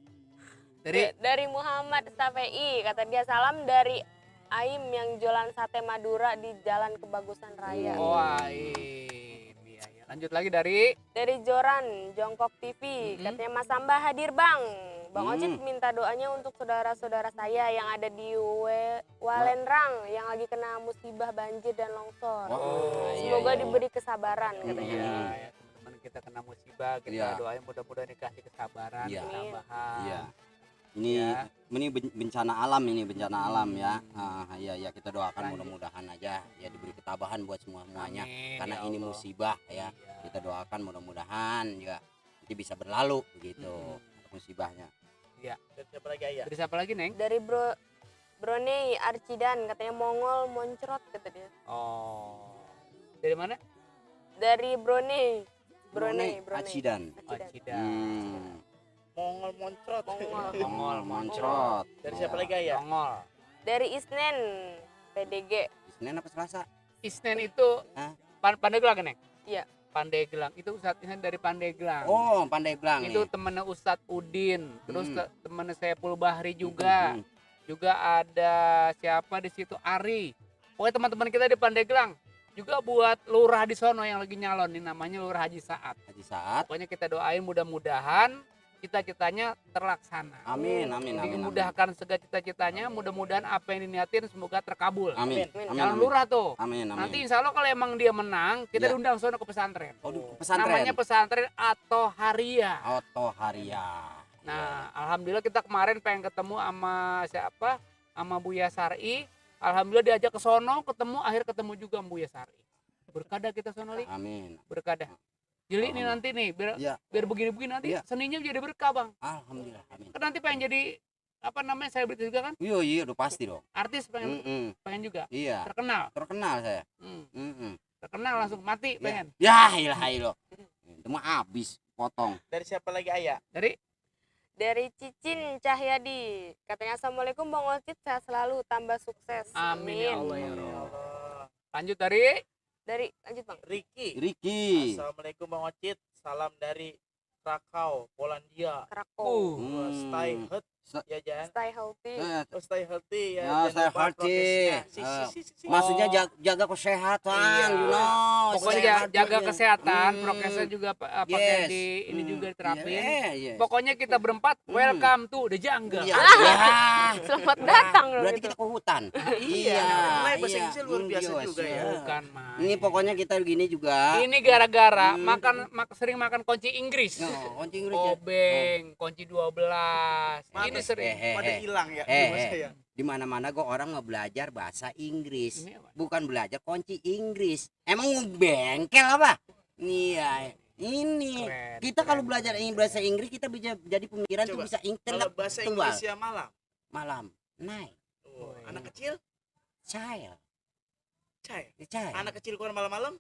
Dari Muhammad Stafei, kata dia salam dari Aim yang jualan sate Madura di Jalan Kebagusan Raya. Iya. Lanjut lagi dari Joran Jongkok TV, katanya Mas Samba hadir Bang. Bang Ocit minta doanya untuk saudara-saudara saya yang ada di Walenrang yang lagi kena musibah banjir dan longsor. Semoga diberi kesabaran katanya. ya, teman-teman kita kena musibah, kita doain mudah-mudahan dikasih kesabaran, ketambahan. Iya. Ini bencana alam ya. Ya kita doakan mudah-mudahan aja ya diberi ketabahan buat semuanya. Karena ya ini Allah. musibah ya. Kita doakan mudah-mudahan juga nanti bisa berlalu begitu musibahnya. Dari siapa lagi Ayah? Dari siapa lagi, Neng? Dari Brone Arcidan, katanya Mongol moncrot kata dia. Oh. Dari mana? Dari Brone Acidan. Mongol moncrot. Mongol Moncrot. Dari siapa lagi Ayah? Mongol. Dari Isnen PDG. Senin apa Selasa? Isnen itu Hah? Pandeglang, Neng? Iya. Pandeglang. Itu Ustadz Isnen dari Pandeglang. Oh, Pandeglang Itu nih. temennya Ustadz Udin. Terus temennya Saiful Bahri juga. Juga ada siapa di situ, Ari. Pokoknya teman-teman kita di Pandeglang. Juga buat lurah di sono yang lagi nyalon, ini namanya Lurah Haji Saat. Haji Saat. Pokoknya kita doain mudah-mudahan cita-citanya terlaksana. Amin. Dimudahkan segala cita-citanya, mudah-mudahan apa yang diniatin semoga terkabul. Amin. Calon lurah tuh. Amin. Nanti insya Allah kalau emang dia menang, kita diundang sono ke pesantren. Oh, pesantren. Namanya pesantren atau Haria. Oto Haria. Nah, alhamdulillah kita kemarin pengen ketemu sama siapa? Sama Buya Sari. Alhamdulillah diajak ke sono, akhir ketemu juga sama Buya Sari. Berkada kita sono, Li. Amin. Berkada. Jadi ini nanti nih, biar begini-begini nanti seninya jadi berkah, Bang. Alhamdulillah. Amin. Kan nanti pengen jadi apa namanya, selebritis juga kan? Iya, udah pasti dong. Artis pengen juga. Iya. Terkenal saya. Terkenal langsung mati pengen. Ya, ilah. Itu mah habis potong. Dari siapa lagi Ayah? Dari Cicin Cahyadi, katanya Assalamualaikum Bang Ocit, sehat selalu, tambah sukses. Amin ya Allah ya Ya Allah. Allah. Lanjut dari Lanjut Bang. Ricky. Assalamualaikum Bang Ocit. Salam dari Krakau, Polandia. Krakow. Stay healthy ya Jan. Stay healthy. Stay healthy ya. Ya, Jangan stay lupa healthy. prokesnya. Si. Maksudnya jaga kesehatan, Iya. you know. pokoknya sehat jaga juga. kesehatan, prokesnya juga pakai Yes. ini juga diterapin. Yes. Pokoknya kita berempat welcome to the jungle. Iya. Selamat datang loh Berarti gitu. kita ke hutan. Iya. Mulai bahasa Inggrisnya luar biasa juga ya. Bukan, Mas. Ini pokoknya kita begini juga. Ini gara-gara sering makan kunci Inggris. No, kunci Inggris ya. Obeng, kunci 12. Ini sering. Pada hilang ya. Saya. Di mana-mana kok orang mau belajar bahasa Inggris. Ini apa? Bukan belajar kunci Inggris. Emang bengkel apa? Iya. Ini Keren, kita kalau keren. belajar bahasa Inggris kita bisa jadi pemikiran tuh Coba, bisa Kalau intelektual. bahasa Inggrisnya malam. Malam. Night. Anak kecil? Child. Licai. Anak kecil keluar malam-malam.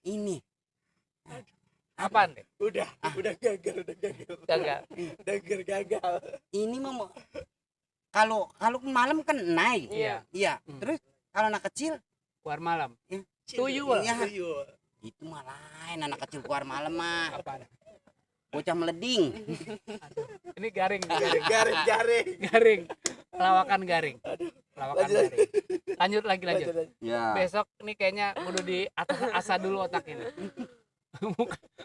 Ini. Apaan deh? Udah gagal. Gagal. Ini mau kalau malam kan naik. Iya. Terus kalau anak kecil Keluar malam. Tuyul. Iya. Itu malah lain, anak kecil keluar malam mah. Apaan? Bocah meleding. Ini garing. Garing. Lawakan garing. Lanjut lagi. Ya. Besok nih kayaknya kudu di asa dulu otak ini.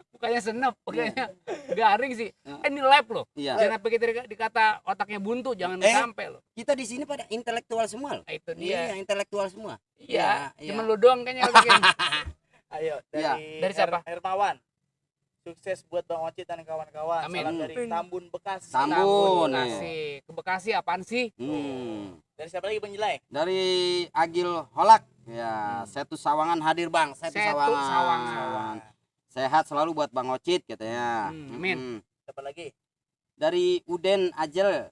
Mukanya senep, mukanya garing sih. Ini live loh. Iya. Jangan sampai kita dikata otaknya buntu, jangan sampai loh. Kita di sini pada intelektual semua loh. Nah, itu dia. Iya, intelektual semua. Iya, Iya. cuman lu doang kayaknya yang bikin. Ayo Dari siapa? Hermawan. Sukses buat Bang Ocit dan kawan-kawan. Amin. Salam dari Tambun Bekasi. Tambun. Bekasi. Ke Bekasi apaan sih? Dari siapa lagi Bang Jelai? Dari Agil Holak. Ya, Setu Sawangan hadir Bang. Setu Sawangan. Sehat selalu buat Bang Ocit katanya. Amin. Siapa lagi? Dari Uden Ajel.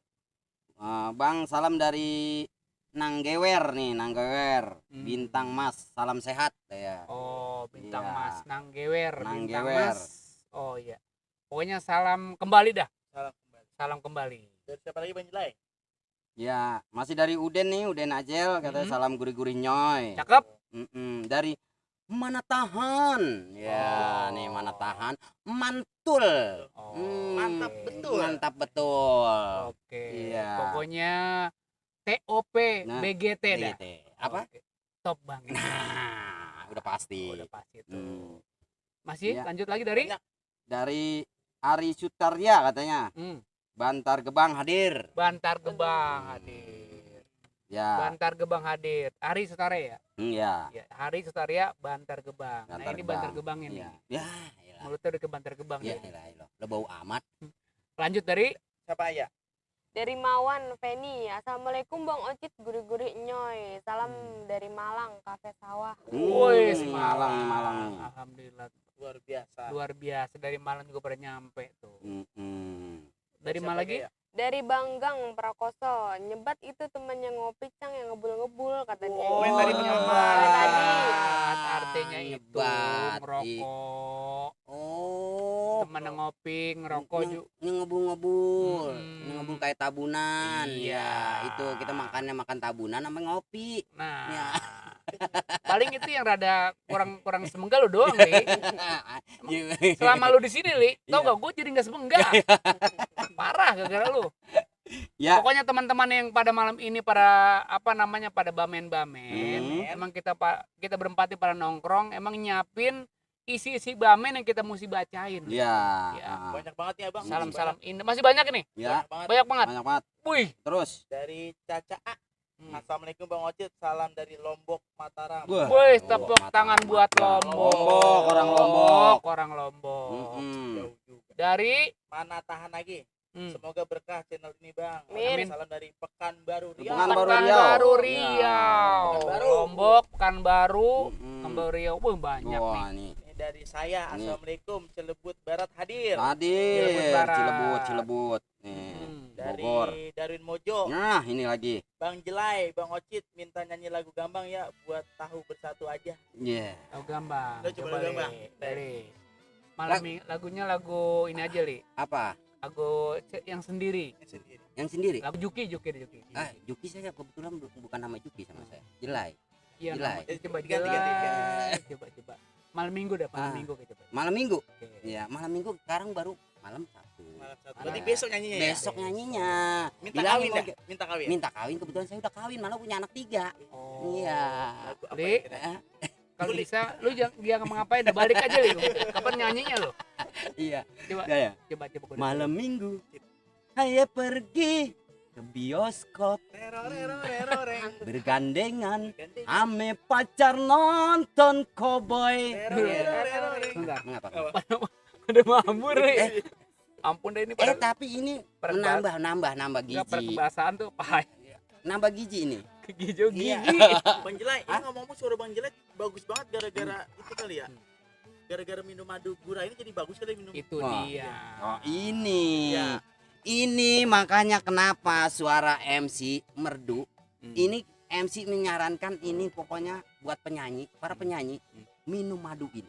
Bang, salam dari Nanggewer nih, Nanggewer. Bintang Mas, salam sehat ya. Oh, Bintang Iya. Mas, Nanggewer, Bintang Nanggewer. Mas. Oh iya. Pokoknya salam kembali dah. Salam kembali. Salam kembali. Dari siapa lagi Bang Jelai? Ya, masih dari Uden nih, Uden Ajel katanya salam gurih-gurih nyoy. Cakep. Dari Mana Tahan. Ya, nih Mana Tahan. Mantul. Oh, Mantap betul. Mantap betul. Oke. Iya. Pokoknya TOP Nah, BGT dah. BGT. Apa? Oke. Top banget. Nah, udah pasti. Udah pasti tuh. Masih Masih lanjut lagi dari dari Ari Sutarya katanya. Bantar Gebang hadir. Bantar Gebang hadir. Ya. Bantar Gebang hadir. Ari Sutarya ya? Ya. Ya, Hari Sutarya Bantar Gebang. Nah, Bantar ini Gebang. Bantar Gebang ini. Ya. Mulutnya udah ke Bantar Gebang. Ya, nih. ilah. Lo bau amat. Lanjut dari Siapa ya? Dari Mawan Feni. Assalamualaikum Bang Ocit, gurih-gurih nyoy. Salam dari Malang, Kafe Sawah. Woi, Malang nih, Malang nih. Alhamdulillah. Luar biasa. Luar biasa, dari Malang juga pada nyampe tuh. Dari Siapa mana lagi? ya? Dari Banggang Prakoso. Nyebat itu temannya ngopi cang yang ngebul-ngebul katanya. Oh, yang tadi nyebat. tadi. Artinya itu Nyebat. ngerokok. Oh. Temen ngopi, ngerokok juga. Ini ngebul kayak tabunan. Iya. Ya, itu kita makan tabunan sama ngopi. Nah, Ya. paling itu yang rada kurang semenggak lu doang, Li. Selama lu di sini, Li, tau Iya. gak gue jadi nggak semenggak. Parah gara-gara lu. Ya. Pokoknya teman-teman yang pada malam ini pada pada bamen-bamen, emang kita berempati pada nongkrong, emang nyiapin isi-isi bamen yang kita mesti bacain. Ya. Banyak banget ya Bang. Salam-salam indah. Masih banyak nih? Ya. Banyak banget. Banyak banget. Wih. Terus. Dari Caca A. Assalamualaikum Bang Ocit, salam dari Lombok, Mataram. Wah. Wih, tepuk tangan buat Lombok. Lombok. Orang Lombok. Jauh juga. Dari Mana tahan lagi? Semoga berkah channel ini Bang. Amin. Salam dari Pekanbaru Riau. Pekanbaru Riau. Pekanbaru. Lombok, Pekanbaru, Pekanbaru Riau. Wih, banyak Wah, nih. Ini dari saya. Assalamualaikum, Cilebut Barat hadir. Hadir. Cilebut Barat. Cilebut. Nih. Dari Bogor. Darwin Mojo. Nah, ini lagi. Bang Jelai, Bang Ocit minta nyanyi lagu Gambang ya buat tahu bersatu aja. Iya. Lagu Gambang. Lo coba lagu Gambang. Dari lagunya lagu ini aja, Li. Apa? Lagu yang sendiri. Yang sendiri? Lagu Juki. Juki saya kebetulan bukan nama Juki sama saya. Jelai. Iya, Jelai. coba Ganti. coba. Malam Minggu dah, malam Minggu coba. Malam Minggu. Oke. Ya, malam Minggu sekarang baru malam Sabtu. Berarti besok nyanyinya ya? Besok nyanyinya. Minta Bilangin kawin mau dah. Minta kawin. Minta kawin, kebetulan saya udah kawin, malah punya anak 3. Oh. Iya. Lagu apa Li, ya? kalau bisa lu jangan ngapain, udah balik aja Li. Kapan nyanyinya lu? Iya. Coba. Ya. Coba. Malam Minggu. Ayo pergi ke bioskop bergandengan ame pacar nonton cowboy. Bentar. Mengapa? Udah mabur, Li. Ampun deh ini Tapi ini nambah enggak gizi. perkebasaan tuh pahit. Nambah gizi ini. Gigi gigi. Bang Jelai, ini ngomong suara Bang Jelai bagus banget gara-gara itu kali ya. Gara-gara minum madu gurah ini jadi bagus kali minum. Itu Oh. dia. Oh, ini. Ya. Ini makanya kenapa suara MC merdu ini MC menyarankan ini pokoknya buat penyanyi, para penyanyi minum madu ini.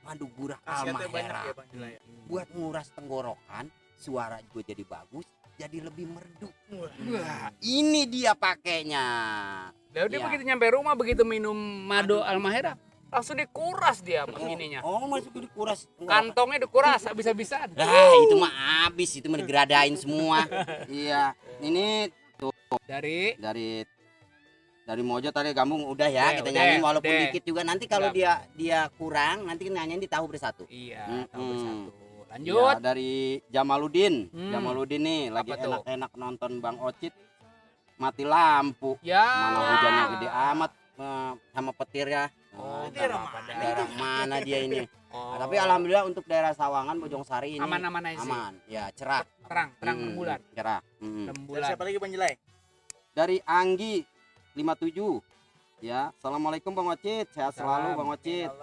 Madu gurah Khasiatnya banyak Almahera. ya Bang Jela ya. Buat nguras tenggorokan, suara juga jadi bagus, jadi lebih merdu. Wah, ini dia pakainya. Lalu dia Ya. begitu nyampe rumah begitu minum madu Almahera langsung dikuras dia ininya. Oh, masuk dikuras. Kantongnya dikuras habis-habisan. Nah, itu mah habis, itu mah digeradain semua. Iya, ini dari Mojo tadi gabung udah ya, kita nyanyiin walaupun dikit juga, nanti kalau dia kurang nanti nyanyiin di Tahu Bersatu. Iya, Tahu Bersatu. Ya, Lanjut. dari Jamaludin. Jamaludin nih lagi enak-enak nonton Bang Ocit, mati lampu. Ya. Mana hujannya gede amat sama petir ya. Oh, daerah mana dia ini? Oh. Tapi alhamdulillah untuk daerah Sawangan, Bojongsari ini aman-aman aja sih. aman. Ya, cerah. Terang rembulan. Cerah. Dari siapa lagi Bang Jela? Dari Anggi 57. Ya, assalamualaikum Bang Ocit, sehat selalu Bang Ocit.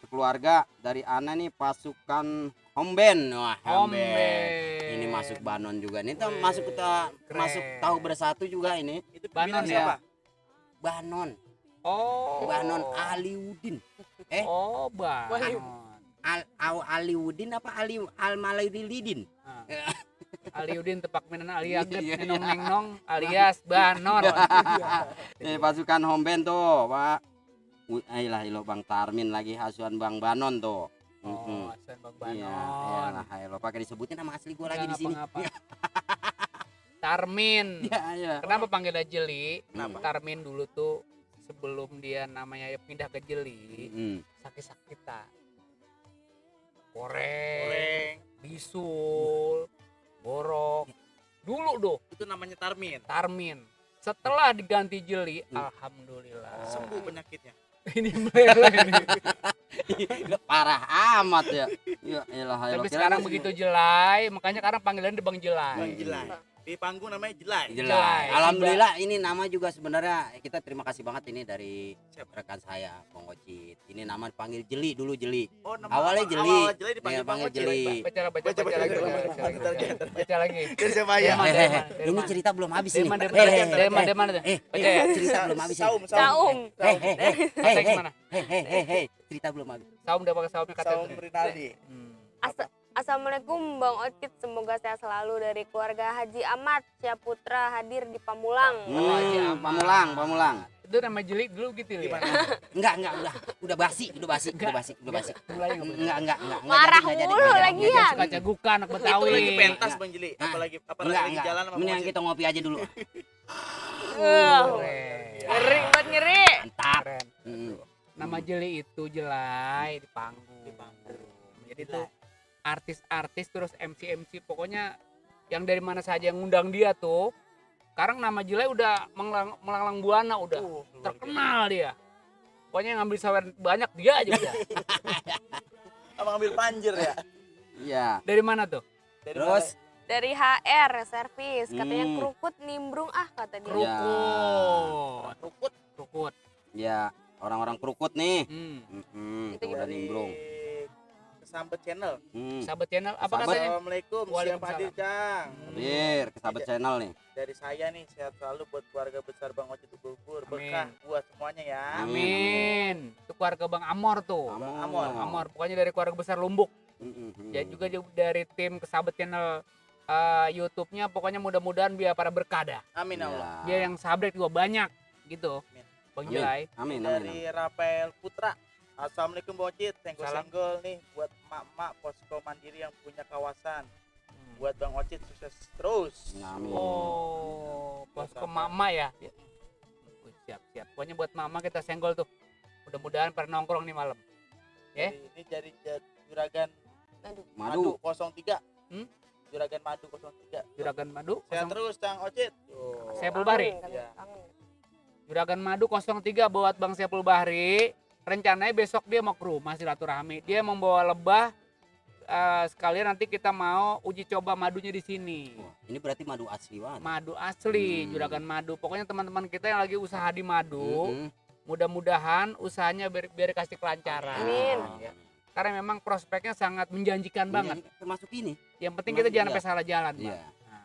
Keluarga dari Ana nih pasukan Homben. Wah, Homben. Ini masuk Banon juga. Ini tuh masuk Tahu Bersatu juga ini. Itu Banon siapa? Banon. Oh. Banon Aliudin. Oh, Banon. Aliudin apa Almalaidilidin? Aliudin tepak menan alias nenong nengnong alias Banon. Nih pasukan Homben tuh, Pak. Ayolah Bang Tarmin lagi hasuan Bang Banon tuh. Oh, Hasan Bang Banon. Iya, ayolah pakai disebutin nama asli gua lagi di sini. Tarmin. Iya. Kenapa panggilnya Jeli? Kenapa? Tarmin dulu tuh sebelum dia namanya pindah ke Jeli, sakit-sakitan. Koreng, bisul, borok. Dulu doh. Itu namanya Tarmin. Tarmin. Setelah diganti Jeli, alhamdulillah. Sembuh penyakitnya. Ini meleleh ini. Parah amat ya. Ya elah. Tapi sekarang begitu Jelai, makanya sekarang panggilannya Bang Jelai. Bang Jelai. Di panggung namanya Jelai. Jelai. Alhamdulillah ini nama juga sebenarnya kita terima kasih banget ini dari rekan saya Bang Ocit. Ini nama dipanggil Jeli dulu Jeli. Oh, nama awalnya Jeli. Jeli dipanggil Bang Ocit. Jeli. Baca lagi. Dari siapa ya? Ini cerita belum habis ini. Dari mana tuh? Baca ya. Cerita belum habis. Saum. Cerita belum habis. Saum udah pakai saumnya kata. Saum Rinaldi. Assalamualaikum Bang Ocit, semoga sehat selalu dari keluarga Haji Ahmad Syaputra hadir di Pamulang. Pamulang. Itu nama Jeli dulu gitu ya? Enggak, udah basi. Enggak. Marah mulu lagi ya. Suka cagukan anak Itu Betawi. lagi pentas Bang Jeli. Apalagi lagi jalan sama Ini Bang yang Ocit. kita ngopi aja dulu. Ngeri. Mantap. Keren. Nama Jeli itu Jelai di panggung. Jadi tuh artis-artis terus MC pokoknya yang dari mana saja yang ngundang dia tuh. Sekarang nama Jelai udah melanglang buana udah. Terkenal dia. Pokoknya yang ngambil sawer banyak dia aja udah. Abang ambil panjer ya. Iya. Dari mana tuh? Terus Dari HR servis, katanya kerukut nimbrung kata dia. Krukut. ya orang-orang kerukut nih. Itu Udah nimbrung. Kesambet channel. Sahabat channel apa Sahabat. katanya? Assalamualaikum, siap Waalaikumsalam. hadir Cang. Hadir ke Sahabat Channel nih. Dari saya nih sehat selalu buat keluarga besar Bang Ocit Bogor, Amin. berkah buat semuanya ya. Amin. Itu keluarga Bang Amor tuh. Amor. Pokoknya dari keluarga besar Lumbuk. Dan juga dari tim Sahabat Channel YouTube-nya. Pokoknya mudah-mudahan biar para berkah dah. Amin ya Allah. Biar yang sahabat juga banyak gitu. Amin. Bang Jelai. Amin. Dari Rafael Putra. Assalamualaikum Bang Ocit, Salam. senggol-senggol nih buat emak-emak posko mandiri yang punya kawasan. Buat Bang Ocit sukses terus. Amin. Oh, pas ke mama ya. Siap. Pokoknya buat mama kita senggol tuh. Mudah-mudahan pada nongkrong nih malam. Ya. Ini dari Juragan Madu. 03. Hmm? Juragan Madu 03. Juragan Madu. Sehat terus Cang Ocit. Saiful Bahri. Ya. Juragan Madu 03 buat Bang Saiful Bahri. Rencananya besok dia mau ke rumah silaturahmi. Dia membawa lebah. Sekalian nanti kita mau uji coba madunya di sini. Wah, ini berarti madu asli banget. Madu asli, Juragan Madu. Pokoknya teman-teman kita yang lagi usaha di madu, mudah-mudahan usahanya biar kasih kelancaran. Amin. Ya. Karena memang prospeknya sangat menjanjikan banget. Termasuk ini. Yang penting kita jangan sampai Iya. salah jalan, Pak. Iya. Nah,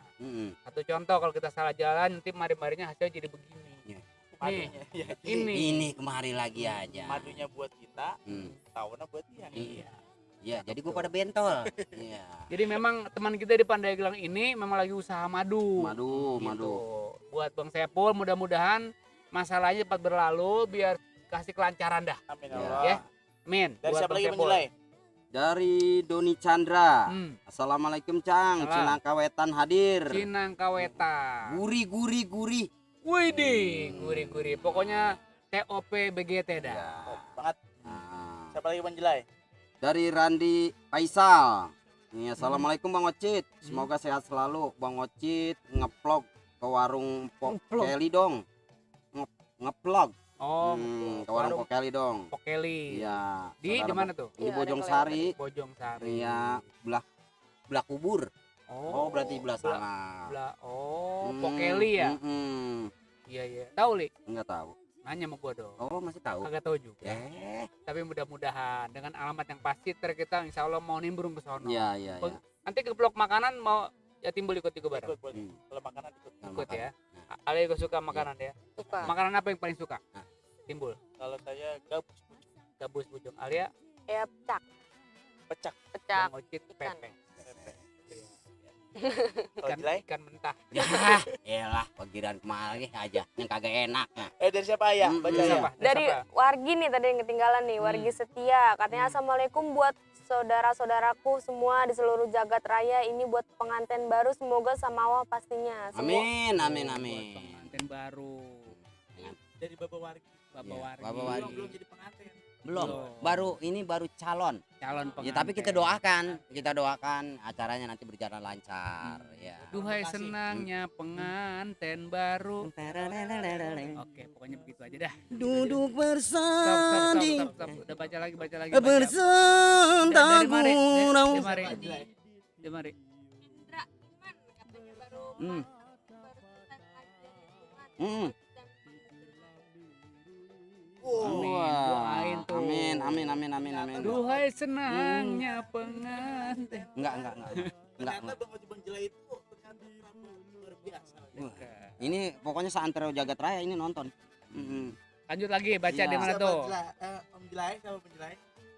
satu contoh kalau kita salah jalan nanti mari-marinya hasilnya jadi begini. Iya. Madunya. Ya, Ini kemari lagi aja. madunya buat kita, tahunnya buat dia. Iya. Iya, jadi gua pada bentol. Iya. Jadi memang teman kita di Pandeglang ini memang lagi usaha madu. Madu. Buat Bang Sepul, mudah-mudahan masalahnya cepat berlalu biar kasih kelancaran dah. Amin Ya. Allah. Ya. Amin. Dari Buat siapa Bang lagi Sepul. menilai? Dari Doni Chandra. Hmm. Assalamualaikum Cang, Salam. Cinangka Wetan hadir. Cinangkaweta. Gurih. Widih, gurih-gurih. Pokoknya TOP BGT dah. Ya. Oh, banget. Nah, Siapa lagi menilai? dari Randi Faisal. Nih, assalamualaikum Bang Ocit. Semoga sehat selalu. Bang Ocit ngeplog ke warung Ngeplog. Pokeli dong. Ngeplog. Oh, Ke warung warung Pokeli dong. Pokeli. Iya. Di saudara mana tuh? Di Iya, ada Bojong kelihatan. Sari. Bojong Sari. Iya, belah kubur. Oh, Berarti belah sana. Oh, Pokeli ya? Iya. Tahu, Li? Enggak tahu. Nanya sama gua dong. Oh, masih tahu. Kagak tahu juga. Tapi mudah-mudahan dengan alamat yang pasti ntar kita insya Allah mau nimbrung ke sono. Iya. Nanti ke blok makanan mau ya timbul ikut juga bareng. Ikut boleh. Kalau makanan ikut. Ikut ya. Ali juga suka makanan ya. Suka. Makanan apa yang paling suka? Nah. Timbul. Kalau saya gabus pucuk. Gabus pucung. Alia Ya pecak. Pecak. Pecak. Bang Ocit ikan. pepes. Kalau jelai? Ikan mentah. Ya, elah, pikiran kemari aja yang kagak enak. Dari siapa ya? Baca ya. Siapa? Dari Wargi nih tadi yang ketinggalan nih, Wargi Setia. Katanya assalamualaikum buat saudara-saudaraku semua di seluruh jagat raya. Ini buat pengantin baru, semoga samawa pastinya. Amin. Pengantin baru. Dari Baba Wargi. Baba Iya, Wargi. Baba Wargi. Belum jadi pengantin. Belum. Belum. Baru calon. Calon Ya, pengantin. tapi kita doakan acaranya nanti berjalan lancar ya. Duhai Terima kasih. senangnya pengantin baru. Oke, pokoknya begitu aja dah. Duduk Stop. bersanding Udah baca lagi. bersentang Dari gurau. Mari. Indra, cuman katanya baru Hmm. selesai Hmm. Amin. Doain tuh. Amin. Duhai senangnya pengantin. Enggak. Ternyata Bang Oji Bang Jelai itu ternyata luar biasa. Ini pokoknya seantero jagat raya ini nonton. Lanjut lagi baca Iya. di mana Siapa tuh? Om Jelai, siapa penjelai?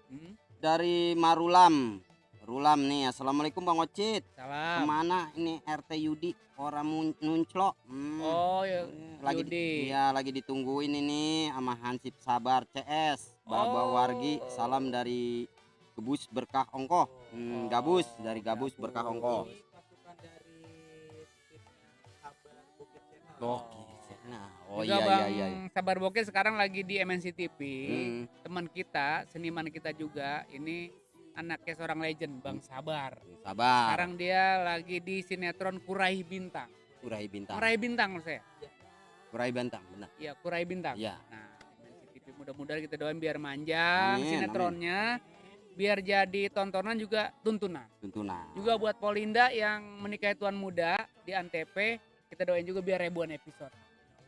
Hmm? Dari Marulam. Rulam nih, assalamualaikum Bang Ocit. Salam. Kemana ini RT Yudi orang nunclo? Oh ya, lagi Yudi. lagi ditungguin ini sama Hansip Sabar CS Baba Oh. Wargi. Salam dari Gebus Berkah Ongkoh. Gabus dari Gabus Berkah Ongkoh. Ini pasukan dari timnya Sabar Bukit Channel. Nah, Juga Bang Sabar Bokeh sekarang lagi di MNC TV. Teman kita, seniman kita juga, ini anaknya seorang legend, Bang Sabar. Sabar. Sekarang dia lagi di sinetron Kurai Bintang. Kurai Bintang. Kurai Bintang menurut saya. Kurai Bintang, benar. Iya, Kurai Bintang. Iya. Nah, MNC TV mudah-mudahan kita doain biar manjang Amin, sinetronnya. Biar jadi tontonan juga tuntunan. Tuntunan. Juga buat Polinda yang menikahi tuan muda di Antv, kita doain juga biar ribuan episode.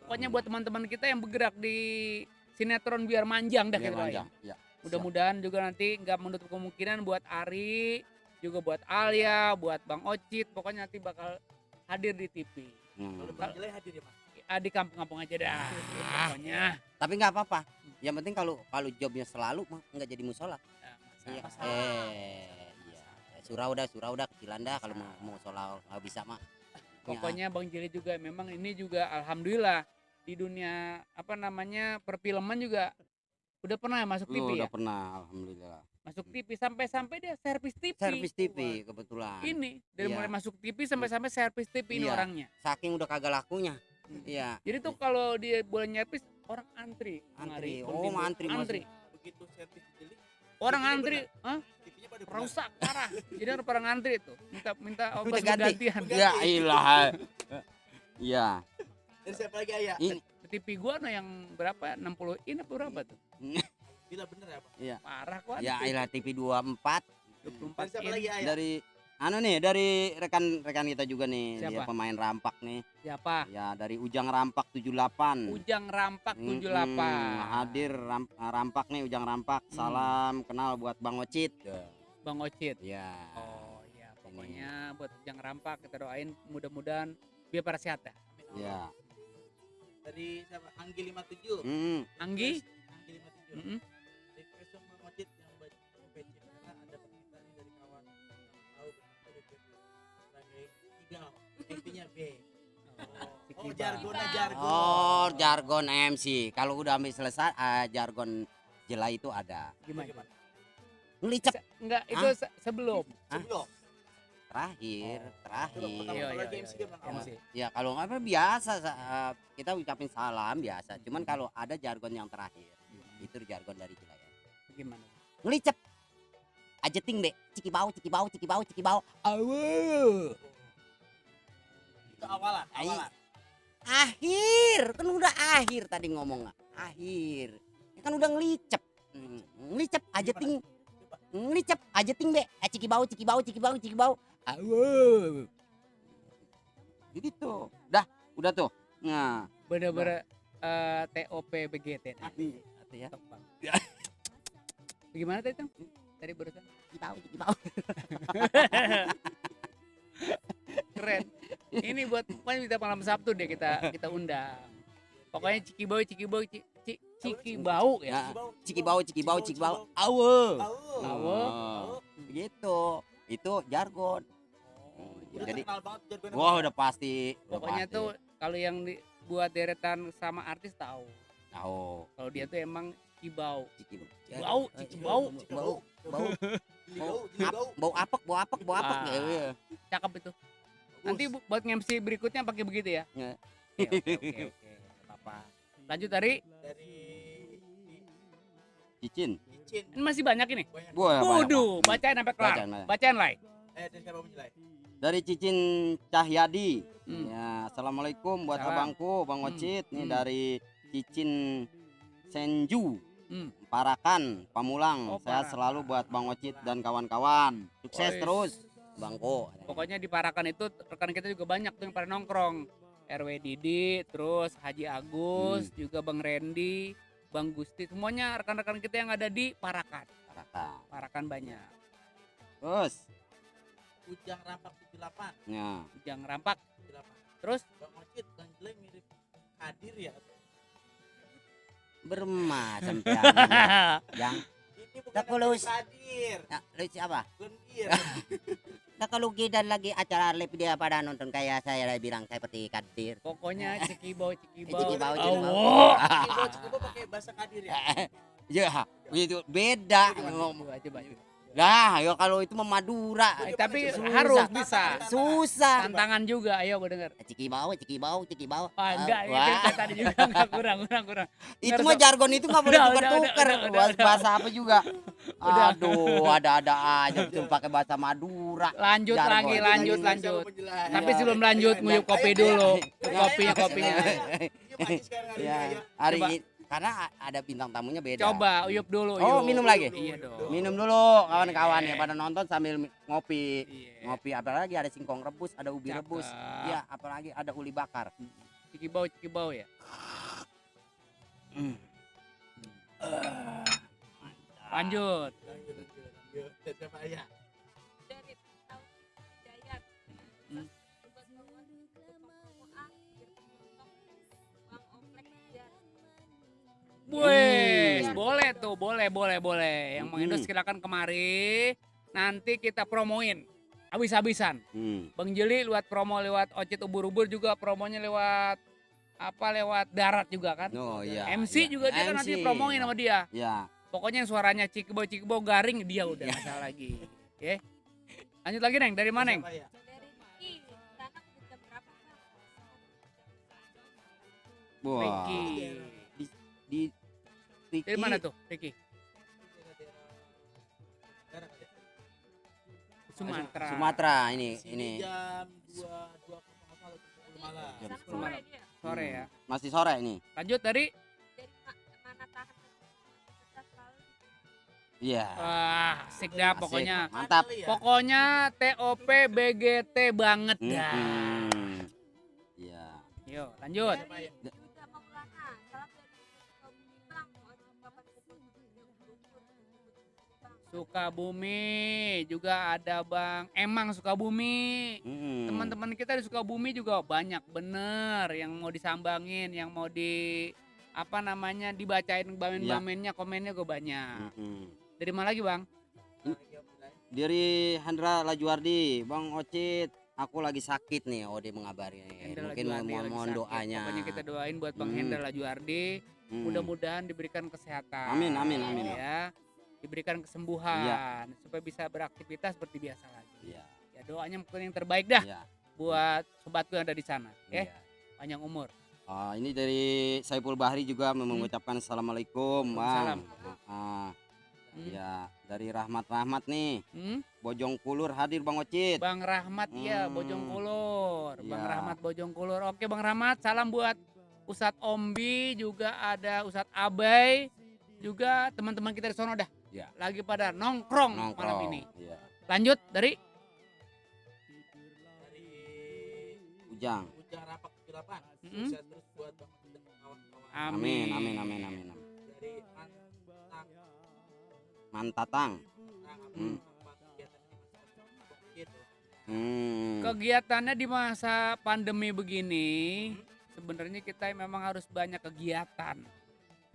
Pokoknya buat teman-teman kita yang bergerak di sinetron biar manjang dah Biar kita doain. manjang. Ya. Mudah-mudahan juga nanti nggak menutup kemungkinan buat Ari, juga buat Alia, buat Bang Ocit, pokoknya nanti bakal hadir di TV. Kalau Bang Jelai hadir ya Mas? Di kampung-kampung aja dah. Pokoknya. Tapi nggak apa-apa. Yang penting kalau jobnya selalu mah nggak jadi musola. Iya. Iya. Surau dah kecilan dah kalau mau musola nggak bisa mah. Pokoknya Bang Jili juga memang ini juga alhamdulillah di dunia apa namanya perfilman juga udah pernah masuk TV Udah ya. pernah, alhamdulillah. Masuk TV sampai dia servis TV. Servis TV kebetulan. Ini dari Iya. mulai masuk TV sampai servis TV ini Iya. orangnya. Saking udah kagak lakunya. Iya. Jadi tuh kalau dia boleh nyervis orang antri. Antri. Mari, Oh, antri antri. Begitu servis jeli, Orang TV-nya antri, benar. TV-nya pada benar. rusak parah. Jadi orang pada ngantri tuh. Minta ongkos Udah ganti. gantian. Ya ilah. Iya. Dan siapa lagi Ayah? Ini TV gua no yang berapa? 60 in apa berapa tuh? Bila bener ya Pak? Parah kok. ya ilah TV 24 Dan 24 siapa in. lagi Ayah? dari rekan kita juga nih, dia Siapa? pemain rampak nih. Siapa? Ya dari Ujang Rampak 78. Ujang Rampak 78. Hadir Rampak nih, Ujang Rampak. Salam kenal buat Bang Ocit. Bang Ocit. Ya. Oh ya, pokoknya buat Ujang Rampak kita doain mudah-mudahan biar para sehat ya. Ya. Dari siapa? Anggi 57. Anggi. Anggi 57. Mm-mm. Request dong Bang Ocit yang baju PC karena ada permintaan dari kawan tahu betul sebagai Igau. MP-nya B. Oh, jargon. Oh, jargon MC. Kalau udah ambil selesai, jargon jela itu ada. Gimana? Ngelicep Enggak, itu sebelum. Sebelum. terakhir. Pertama Iya, lagi iya, MC iya. dia bilang MC. Ya kalau nggak apa biasa, kita ucapin salam biasa. Cuman kalau ada jargon yang terakhir, itu jargon dari jela ya. Gimana? Ngelicep. Ajeting be, ciki bau. itu awalan. Akhir, kan udah akhir tadi ngomongnya. Akhir. Ya kan udah ngelicep. Ngelicep ajeting. Ngelicep ajeting be, ciki bau. Jadi tuh. Udah tuh. Nah, Bener-bener TOP BGT. itu ya. Gimana tadi Tang? Tadi barusan. Ciki bau. Keren. Ini buat kita malam Sabtu deh kita undang. Pokoknya Ciki Bau ya. Ciki bau. Awe. Begitu. Itu jargon. Udah Jadi terkenal banget jargon. wah udah pasti. Pokoknya tuh kalau yang buat deretan sama artis tahu. Tahu. Kalau dia tuh emang Ciki Bau. Ciki Bau. bau apek. Ah. Ya. Cakep itu. Nanti buat MC berikutnya pakai begitu ya. Ya. Oke. Apa? Lanjut dari Cicin. ini masih banyak ini. Wah, Waduh, bacain sampai kelar. Bacain lah. Dari siapa menjelai? Dari Cicin Cahyadi. Hmm. Ya, assalamualaikum buat Salam. abangku, Bang Ocit. Nih dari Cicin Senju. Hmm. Parakan, Pamulang. Oh, Sehat Parakan. selalu buat Bang Ocit dan kawan-kawan. Sukses Wis. terus, Bangko. Pokoknya di Parakan itu rekan kita juga banyak tuh yang pada nongkrong. RW Didi, terus Haji Agus, juga Bang Randy, Bang Gusti, semuanya rekan-rekan kita yang ada di Parakan. Parakan banyak. Terus, Ujang Rampak 78. ya. Ujang Rampak. 78. Terus Bang Ocit, Bang Jelai mirip Hadir ya. Beremah sampean. Yang Ini bukan Tak kulus. Hadir. nah, lu siapa? Lendir. Nah, kalau kita lagi acara live dia pada nonton kayak saya bilang seperti Kadir. pokoknya Cikibau. Cikibau. Awo. Coba pakai bahasa Hadir ya. Ya, itu beda. Coba. Lah, ya kalau itu mah Madura. Tapi Susah. harus bisa. Susah. Tantangan juga, ayo gue denger. Cikibau. Ah, enggak, Wah. ini kayak tadi juga enggak kurang. Itu Ngerti. mah jargon itu nggak boleh Udah, tukar-tukar. udah. Bahasa apa juga. Udah. Aduh, ada-ada aja betul pakai bahasa Madura. Lanjut Jargon. lagi, lanjut. Siapa menjelai? Tapi Iya. sebelum lanjut nguyup kopi dulu. Kopinya. Yuk aja sekarang hari Ya, ini aja. hari Coba. ini karena ada bintang tamunya beda. Coba uyup dulu. Oh, Uyup. minum lagi? Iya dong. Minum dulu kawan-kawan ya Iya. pada nonton sambil ngopi. Iya. Ngopi apalagi ada singkong rebus, ada ubi Cakep. rebus. Ya, apalagi ada uli bakar. Cikibau ya. Lanjut. Yuk, siapa ya? Dari tahun Jayat. Hmm. Buat nomor A, Bang Oplek Jar. Wes, boleh tuh, boleh. Yang mau Hmm. endorse silakan kemari. Nanti kita promoin habis-habisan. Bang Jeli lewat promo lewat Ocit ubur-ubur juga promonya lewat lewat darat juga kan. Oh iya. MC iya. juga dia kan nanti MC. promoin sama dia. Ya. Pokoknya yang suaranya Cikibau garing dia udah nggak salah lagi. Oke. Lanjut lagi Neng, dari mana Neng? Siapa ya? Dari Riki, sana jam berapa Bang? Wah. Ricky. Di Ricky. Dari mana tuh Ricky? Sumatera. Sumatera ini. Sini jam 2 malam. Jam Sana 10 sore malam. dia. Sore ya. Masih sore ini. Lanjut dari Dari mana tahan kita selalu Iya. wah, asik dah Asik. pokoknya. Mantap. Kali ya? Pokoknya TOP BGT banget dah. Iya. Yuk, lanjut. Siapa ya? Yuda Maulana, salam dari Bang Ocit Bapak Pukul 30. Sukabumi juga ada Bang Emang Sukabumi. Teman-teman kita di Sukabumi juga banyak bener yang mau disambangin, yang mau dibacain bamen-bamennya, komennya gue banyak. Dari mana lagi Bang? Dari Hendra Lajuardi, Bang Ocit, aku lagi sakit nih, dia mengabari nih. Mungkin mohon doanya. Pokoknya kita doain buat Bang Hendra Lajuardi, mudah-mudahan diberikan kesehatan. Amin. Ya, diberikan kesembuhan supaya bisa beraktivitas seperti biasa lagi. Ya doanya mungkin yang terbaik dah buat sobatku yang ada di sana. Ya, panjang umur. Ini dari Saiful Bahri juga mengucapkan assalamualaikum Bang. Ya, dari Rahmat nih. Bojong Kulur hadir Bang Ocit. Bang Rahmat ya, Bojong Kulur. Bang Rahmat Bojong Kulur. Oke Bang Rahmat, salam buat Ustadz Ombi, juga ada Ustadz Abai, juga teman-teman kita di sono dah. Lagi pada nongkrong malam ini. Lanjut dari Ujang Rapak 78. Sukses terus buat Bang Ocit dan kawan-kawan. Amin. Dari Mantatang. Kegiatannya di masa pandemi begini, sebenarnya kita memang harus banyak kegiatan.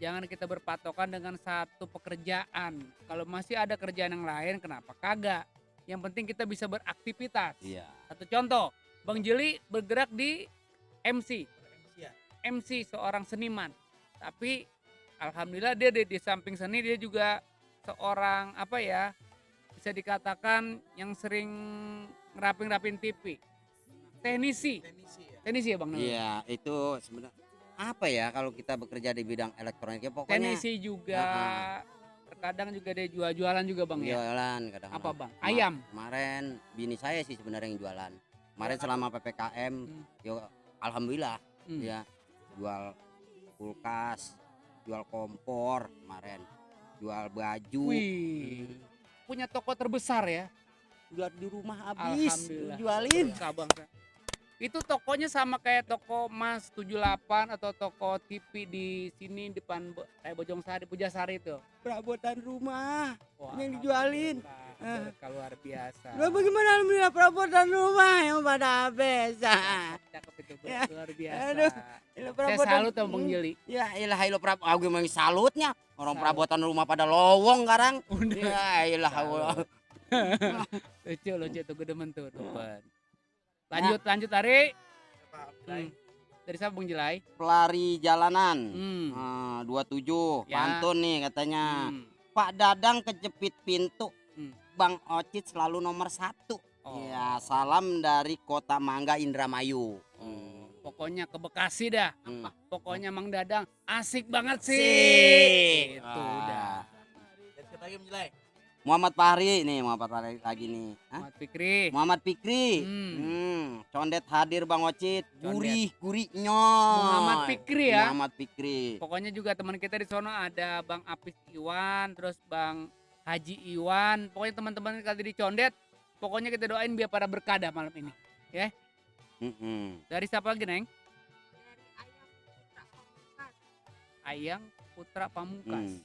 Jangan kita berpatokan dengan satu pekerjaan. Kalau masih ada kerjaan yang lain, kenapa kagak? Yang penting kita bisa beraktivitas. Satu contoh, Bang Jeli bergerak di MC seorang seniman. Tapi alhamdulillah dia di samping seni dia juga seorang bisa dikatakan yang sering ngerapin TV. Teknisi ya Bang. Iya, itu sebenarnya kalau kita bekerja di bidang elektronik ya pokoknya. Teknisi juga. Terkadang juga dia jualan juga Bang ya. Jualan kadang. Apa Bang? Ayam. Kemarin bini saya sih sebenarnya yang jualan. Kemarin selama PPKM, alhamdulillah ya jual kulkas, jual kompor kemarin, jual baju. Wih, punya toko terbesar ya? Jual di rumah habis, jualin. Bang. Itu tokonya sama kayak toko Mas 78 atau toko TV di sini depan Bojong Sari, Pujasari itu. Perabotan rumah yang dijualin. Luar biasa. Bagaimana alhamdulillah perabotan rumah yang pada habis. Cakep itu, luar biasa. Saya salut sama Bang Jeli. Ya ilah aku memang salutnya. Orang perabotan rumah pada lowong sekarang. Ya ilah. Lucu tuh, gue demen tuh. Lanjut Ari. Dari siapa Bang Jelai? Pelari jalanan 27 pantun nih katanya. Pak Dadang kejepit pintu, Bang Ocit selalu nomor 1. Ya, salam dari Kota Mangga Indramayu. Pokoknya ke Bekasi dah. Pokoknya Mang Dadang asik banget sih. Itu udah. Dan siapa lagi Jelai? Muhammad Fahri nih, lagi nih. Muhammad Fikri. Condet hadir Bang Ocit. Gurih-gurihnya. Muhammad Fikri ya. Muhammad Fikri. Pokoknya juga teman kita di sono ada Bang Apis Iwan, terus Bang Haji Iwan. Pokoknya teman-teman kali di Condet, pokoknya kita doain biar pada berkah malam ini. Ya. Dari siapa lagi, Neng? Ayang Putra Pamungkas.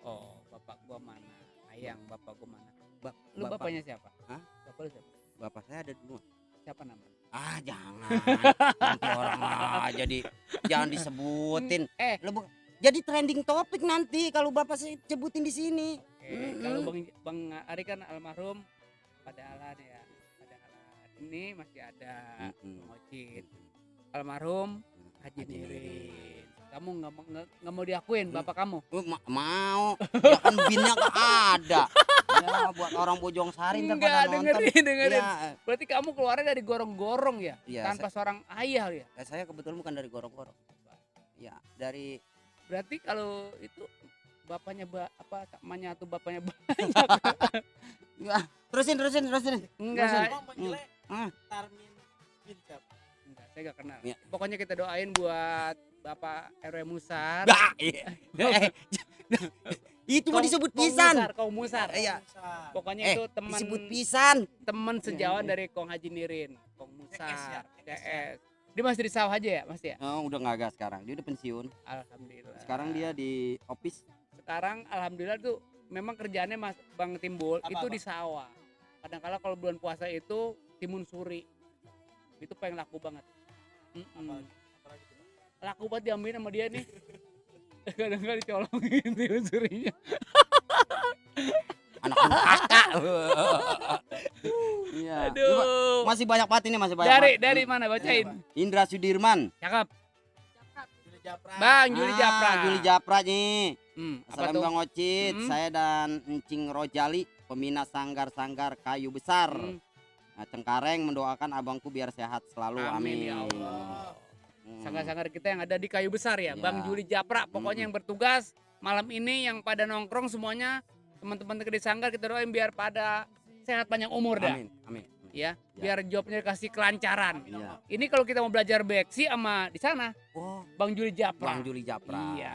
Oh, bapak gua mana? Ayang, bapak gua mana? Lu bapaknya siapa? Hah? Bapak lu siapa? Bapak saya ada dua. Siapa namanya? Jangan. Nanti orang jangan disebutin. Jadi trending topik nanti kalau bapak saya sebutin di sini. Kalau Bang Ari kan almarhum pada alat ya. Pada alat ini masih ada Bang Ocit. Almarhum Haji Nirin. Kamu nggak mau diakuin bapak kamu? Mau. Ya kan binnya gak ada. Ya buat orang Bojong Sari ntar pada nonton. Dengerin. Ya. Berarti kamu keluarnya dari gorong-gorong ya? Tanpa seorang ayah ya? Saya kebetulan bukan dari gorong-gorong. Ya, dari. Berarti kalau itu bapaknya namanya atau bapaknya banyak. Ya, terusin. Enggak. Tarmin bin siapa? Enggak, saya gak kenal. Ya. Pokoknya kita doain buat Bapak RW Musar. Itu mau disebut pisan. Kong Musar. Iya. Pokoknya itu teman disebut pisan. Teman sejauhan dari Kong Haji Nirin, Kong Musar. CS. Dia masih di sawah aja ya, Mas ya? Udah enggak sekarang. Dia udah pensiun. Alhamdulillah. Sekarang dia di office. sekarang alhamdulillah tuh memang kerjaannya Mas Bang Timbul Apa, itu apa? di sawah. Kadang-kala kalau bulan puasa itu timun suri. Itu paling laku banget. Apalagi tuh, Bang? Laku banget diambilin sama dia nih. Kadang-kadang dicolongin timun surinya. Anak kakak. Iya. Aduh. Masih banyak banget ini, masih banyak. Dari mana bacain? Indra Sudirman. Cakep. Juli Japra. Bang Juli Japra. Juli Japra nih. Apa Assalamualaikum tuh? Bang Ocit, Hmm. saya dan Encing Rojali, pembina sanggar-sanggar kayu besar. Nah, Cengkareng mendoakan abangku biar sehat selalu. Amin, Amin. ya Allah. Hmm. Sanggar-sanggar kita yang ada di kayu besar ya, Ya. Bang Juli Japra. Pokoknya yang bertugas malam ini yang pada nongkrong semuanya teman-teman di sanggar kita doain biar pada sehat panjang umur dah. Amin. Amin. Ya, Ya. biar jobnya kasih kelancaran. Iya. Ini kalau kita mau belajar beksi sama di sana, Oh, Bang Juli Japra. Bang Juli Japra. Iya.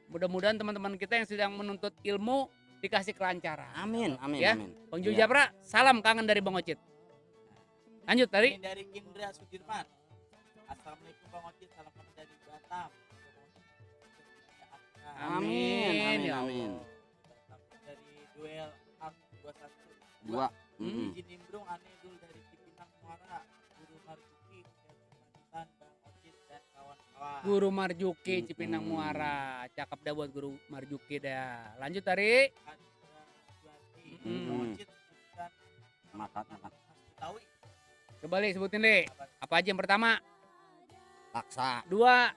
Mudah-mudahan teman-teman kita yang sedang menuntut ilmu dikasih kelancaran. Amin. Amin. Ya. Amin. Bang Juli Iya. Japra, salam kangen dari Bang Ocit. Lanjut tadi. Ini dari Indra Sudirman. Assalamualaikum Bang Ocit, salam kenal dari Batam. Amin. Amin. ya Amin. Allah. Batam dari Duel Art 21. Dua. Izin nimbrung aneh dulu dari Cipinang Muara. Guru Marzuki, kelanjutan Bang Ocit dan kawan-kawan. Guru Marjuki Cipinang Muara. Cakep dah buat Guru Marjuki dah. Lanjut tadi. Andra Juwati. Hmm. Bang Ocit sebutkan Makan. khas Betawi. Coba Li sebutin deh. Apa aja yang pertama? Laksa. Dua.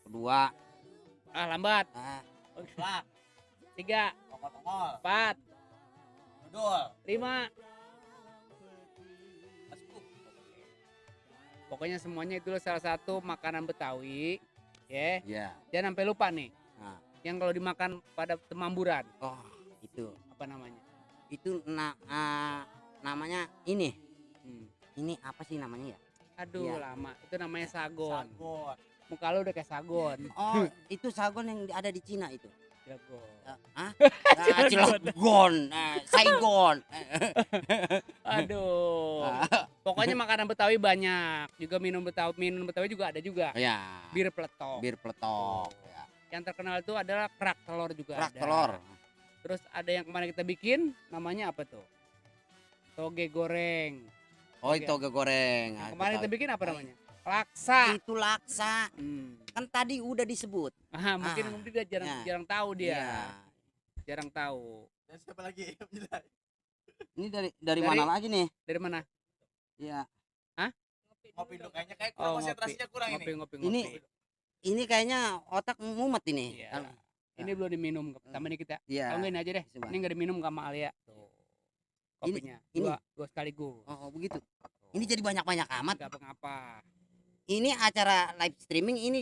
Kedua. Lambat. Plak, Tiga. tongol-tongol, Empat. dodol, Lima. asbuk. Pokoknya semuanya itu salah satu makanan Betawi. Ya. Iya. Jangan sampai lupa nih. Nah. Yang kalau dimakan pada temamburan. Oh, itu. Apa namanya? Itu namanya ini. Hmm. Ini apa sih namanya ya? Aduh Iya. lama. Itu namanya sagon. Sagon. Muka lu udah kayak sagon. Oh, itu sagon yang ada di Cina itu. Jagon. Hah? Cilegon, Saigon. Aduh. Pokoknya makanan Betawi banyak. Juga minum Betawi juga ada juga. Ya. Bir peletok. Bir peletok. Ya. Yang terkenal itu adalah kerak telur juga Kerak ada. telur. Terus ada yang kemarin kita bikin namanya apa tuh? Toge goreng. Oh, itu toge goreng. Yang Ah, kemarin itu kita tahu. bikin apa namanya? Laksa. Itu laksa. Hmm. Kan tadi udah disebut. Mungkin dia jarang Ya. jarang tahu dia. Iya. Jarang tahu. Dan siapa lagi yang bilang? Ini dari Dari- mana lagi nih? Dari mana? Ya. Ngopi dulu kayaknya kayak Oh, kurang konsentrasinya kurang ngopi, ini. ngopi. Ini kayaknya otak mumet ini. Iya. Ini belum diminum sama nih kita. Iya. Tahu nggak ini aja deh. Coba. Ini nggak diminum sama Alia. Tuh. Kopinya. ini. Dua sekaligus. Oh, begitu. Ini jadi banyak-banyak amat. Gak apa-apa. Ini acara live streaming ini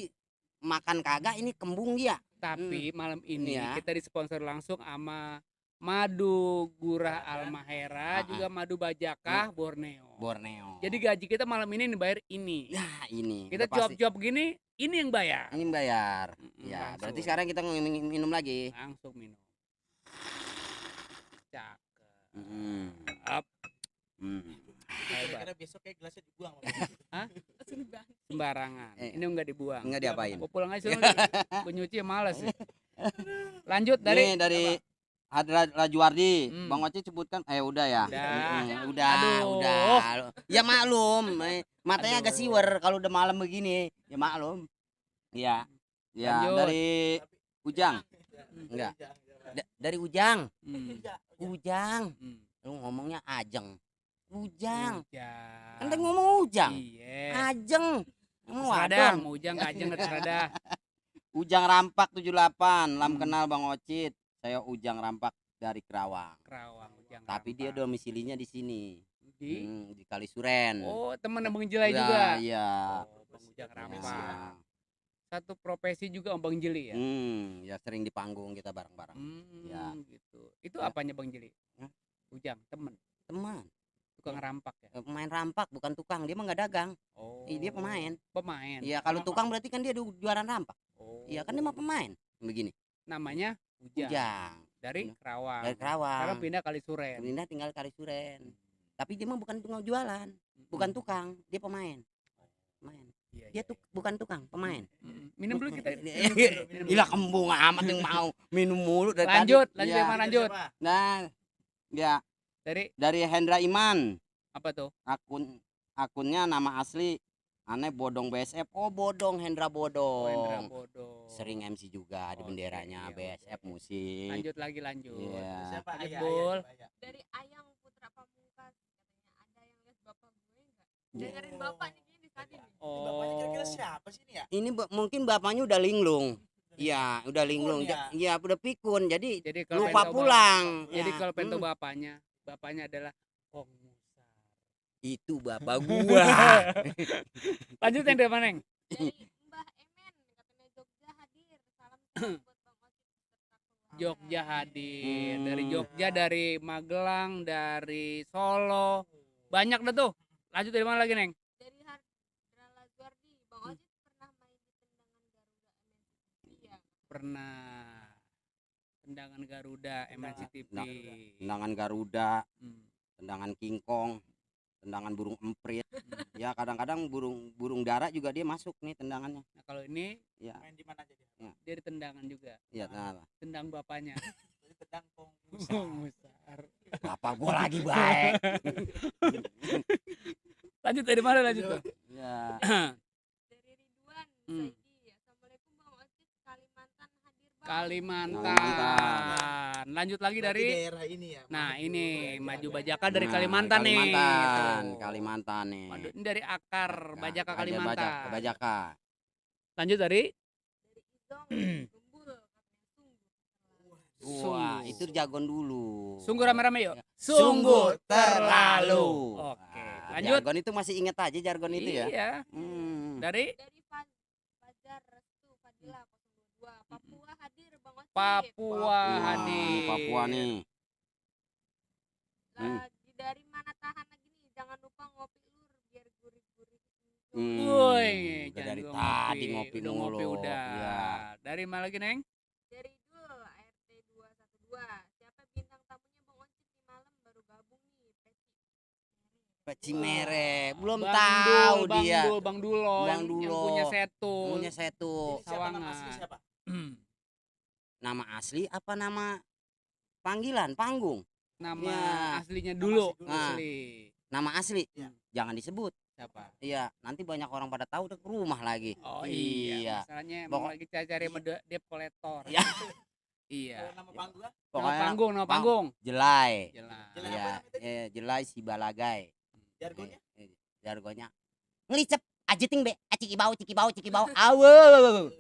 makan kagak ini kembung dia. Tapi malam ini Iya. kita disponsor langsung sama Madu Gurah Almahera, juga Madu Bajakah Borneo. Borneo. Jadi gaji kita malam ini dibayar ini. Nah, ini Kita udah pasti. job-job gini, ini yang bayar. Ini bayar. Mm-mm, Ya, langsung. berarti sekarang kita minum lagi. Langsung minum. Cakep. Up. Kira-kira besok kayak gelasnya dibuang. Hah? Sembarangan. Ini enggak dibuang. Enggak diapain. Gua pulang aja sono. Gua nyuci males. Lanjut dari Nih dari Hadra Rajuardi, Hmm. Bang Oce sebutkan udah ya. Udah. Udah, Aduh. udah. Ya maklum, matanya agak Aduh. siwer kalau udah malam begini. Ya maklum. Ya. Ya, Lanjut. dari Ujang. Enggak. Dari Ujang. Hmm. Ujang. Hmm. Lu ngomongnya Ajeng. Ujang. Ujang. Kan tadi ngomong Ujang. Iya. Ajeng. Emang Terserah dah, wadon. mau ujang gak ajeng terserah dah. Ujang Rampak 78, lam Hmm. kenal Bang Ocit. Saya Ujang Rampak dari Kerawang. Kerawang ujang. Tapi dia Rampak. domisilinya di sini. di Di Kalisuren. Oh, temen Bang Jelai Ya, juga. Iya. Oh, Bang Ujang Ya. Rampak. Satu profesi juga Bang Jeli ya. Ya sering di panggung kita bareng-bareng. Ya. Gitu. Itu Ya. apanya Bang Jeli? Hah? Ujang, temen. Teman, Tukang rampak ya. pemain rampak bukan tukang, dia mah nggak dagang. Oh. Dia pemain. Pemain. Iya, kalau Nama- tukang berarti kan dia jualan rampak. Oh. Iya, kan dia mah pemain. Begini. Namanya Ujang. Ujang Dari Kerawang. dari Kerawang. Sekarang pindah Kalisuren. Pindah tinggal Kalisuren. Tapi dia mah bukan tukang jualan, bukan tukang, dia pemain. Pemain. Iya, Dia tuh bukan tukang, pemain. Minum dulu kita. Gila kembung amat yang mau minum mulu dari Lanjut, tadi. lanjut Ya. Bang, lanjut. Nah, ya Dari Hendra Iman. apa tuh? Akunnya nama asli aneh Bodong BSF. Oh, Bodong, Hendra Oh, Hendra Bodong. Bodong. Sering MC juga di Oke, benderanya iya, BSF musik. Lanjut lagi lanjut. Iya. Siapa? Lanjut, Ayah, Bul. ayah. Dari Ayang Putra Pamungkas katanya ada yang lihat bapak gue nggak? Oh. Dengerin bapak nih kayaknya di saat ini. Ini bapaknya kira-kira Oh. siapa sih ini ya? Ini mungkin bapaknya udah linglung. Iya, udah linglung. ya? Iya, udah pikun. Jadi Jadi kalau lupa pengen tahu pulang. Jadi Ya. kalau pengen tahu bapaknya adalah Kong Musar. Itu bapak gua. Lanjut yang dari mana, Neng? Dari Mbah Emen katanya Jogja hadir. Salam sehat buat Bang Ocit beserta keluarga. Jogja hadir. Hmm. Dari Jogja, dari Magelang, dari Solo. Banyak dah tuh. Lanjut dari mana lagi, Neng? Dari Hardra Lazuardi, Bang Ocit pernah main di tendangan Garuda MNC. Iya. Pernah tendangan Garuda MNCTV. Tendangan Garuda, Hmm. tendangan King Kong, tendangan burung emprit. Ya, kadang-kadang burung dara juga dia masuk nih tendangannya. Nah, kalau ini Ya, Main di mana aja dia? dia di tendangan juga. ya, nah, Tendang bapaknya. Jadi tendang Kong Kong Musar. Musar. bapak gua lagi baik. Lanjut dari mana lanjut tuh? Ya. Dari Ridwan Hmm. Saidi. Assalamualaikum Bang Ocit, Kalimantan hadir Bang. Kalimantan. Lanjut lagi Berarti dari daerah ini ya. Nah, Maju ini Bajaka. Maju Bajaka dari Nah, Kalimantan nih. Kalimantan, Tuh. Kalimantan nih. Waduh, ini dari akar Bajaka Ada Kalimantan. Bajaka. Lanjut dari Dari Izong Gembul katanya sungguh. Wah, itu jagon dulu. Sungguh rame-rame yuk. Sungguh terlalu. Oke, Nah, lanjut. Jargon itu masih inget aja jargon itu ya. Iya. Hmm. Dari Dari Fajar Restu Fadila 02. Papua hadir Bang Ocit. Papua Wah, hadir. Papua nih. Lagi dari mana tahan lagi nih? Jangan lupa ngopi lur biar gurih-gurih. Woi, udah jangan dari lupa tadi ngopi udah ngopi mulu. udah. Iya. Dari mana lagi, Neng? Dari Dul ART 212. Siapa bintang tamunya Bang Ocit di malam baru gabung nih? Peci mere, belum Bang tahu Dul, Bang dia. Dul, Bang Dulo, Bang yang Dulo. punya Setu. Punya setu. Ini siapa nama Sawangan. asli siapa? Nama asli apa nama panggilan, panggung? Nama Ya. aslinya Nama dulu. asli dulu. Asli. Nama asli. Iya. Jangan disebut. Siapa? Iya, nanti banyak orang pada tahu udah ke rumah lagi. Oh iya, masalahnya emang Pokok- lagi cari debt collector. Iya. Iya. Kalau nama panggungnya? Nama panggung. Jelai. Jelas. Jelai Iya, apa namanya tadi? jelai si balagai. Jargonnya? Jargonnya. Ngelicep aja ting be, ciki bau. Awo.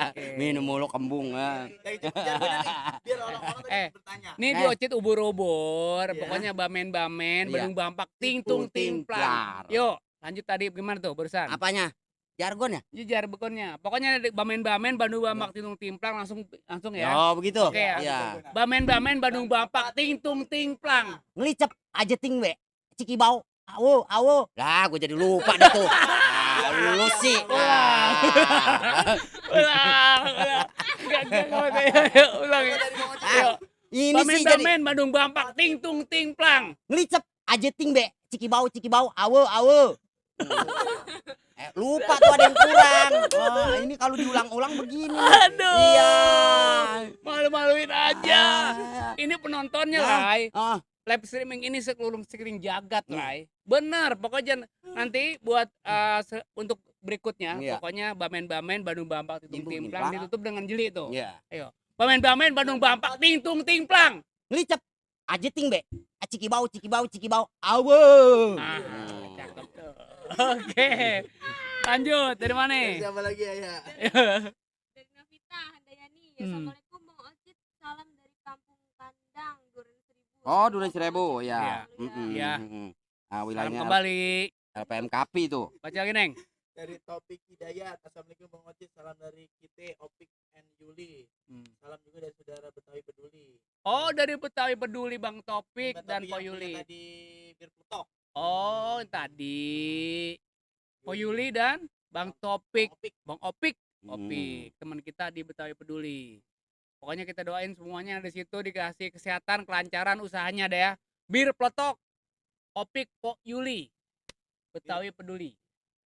Oke. Minum mulu kembung. Dari jargonnya nih, biar orang-orang tadi Eh, bertanya. Nih di Ocit ubur-ubur, Iya. pokoknya bamen-bamen, Iya. Bandung Bampak, ting-tung ting-plang. Yuk, lanjut tadi gimana tuh barusan? Apanya? Jargon ya? Jejar bekonnya. Pokoknya bamen-bamen, Bandung Bampak, ting-tung ting-plang langsung ya. Oh, begitu. Oke, ya. Iya. Bamen-bamen, Bandung Bampak, ting-tung ting-plang. Ngelicep aja ting be, ciki bau. Awo. Lah, gue jadi lupa dah tuh. Lu sih. Ulang. Enggak, ulang ya. Yuk. Ini sih jadi Bamen-bamen, Bandung Bampak, ting-tung ting-plang. ngelicep aja ting be, ciki bau. Awo. Lupa tuh ada yang kurang. Oh, ini kalau diulang-ulang begini. Aduh. Iya. Malu-maluin aja. Ah. Ini penontonnya, Ah. Lai. Oh, Live streaming ini sekelurung sekeliling jagat, Lai. Bener, pokoknya nanti buat untuk berikutnya, Iya. pokoknya bamen-bamen, Bandung Bampak, ting-tung Ting-tung ting-plang ting-plang. ditutup dengan jeli tuh. iya. Ayo. Bamen-bamen, Bandung Bampak, ting-tung ting-plang. Ngelicep aja ting be, ciki bau. Awo. Ah, cakep tuh. Oke. Lanjut, dari mana? Siapa lagi ya? Dari Navita Handayani. Assalamualaikum Bang Ocit. Salam dari Kampung Kandang Duren 1000. Oh, Duren 1000 ya. Iya. Iya. Nah, Salam wilayahnya kembali. LPMKP tuh. Baca lagi, Neng. Dari Topik Hidayat. Assalamualaikum Bang Ocit. Salam dari Kite, Opik, and Yuli. Salam juga dari saudara Betawi Peduli. Oh, dari Betawi Peduli, Bang Topik Bang dan Topik Po yang punya Yuli. Tadi Bir Plutok. Oh, tadi Po Yuli dan Bang Topik, Opik. Bang Opik, teman kita di Betawi Peduli. Pokoknya kita doain semuanya di situ dikasih kesehatan, kelancaran usahanya deh ya. Bir Plotok, Opik, Po Yuli. Betawi peduli.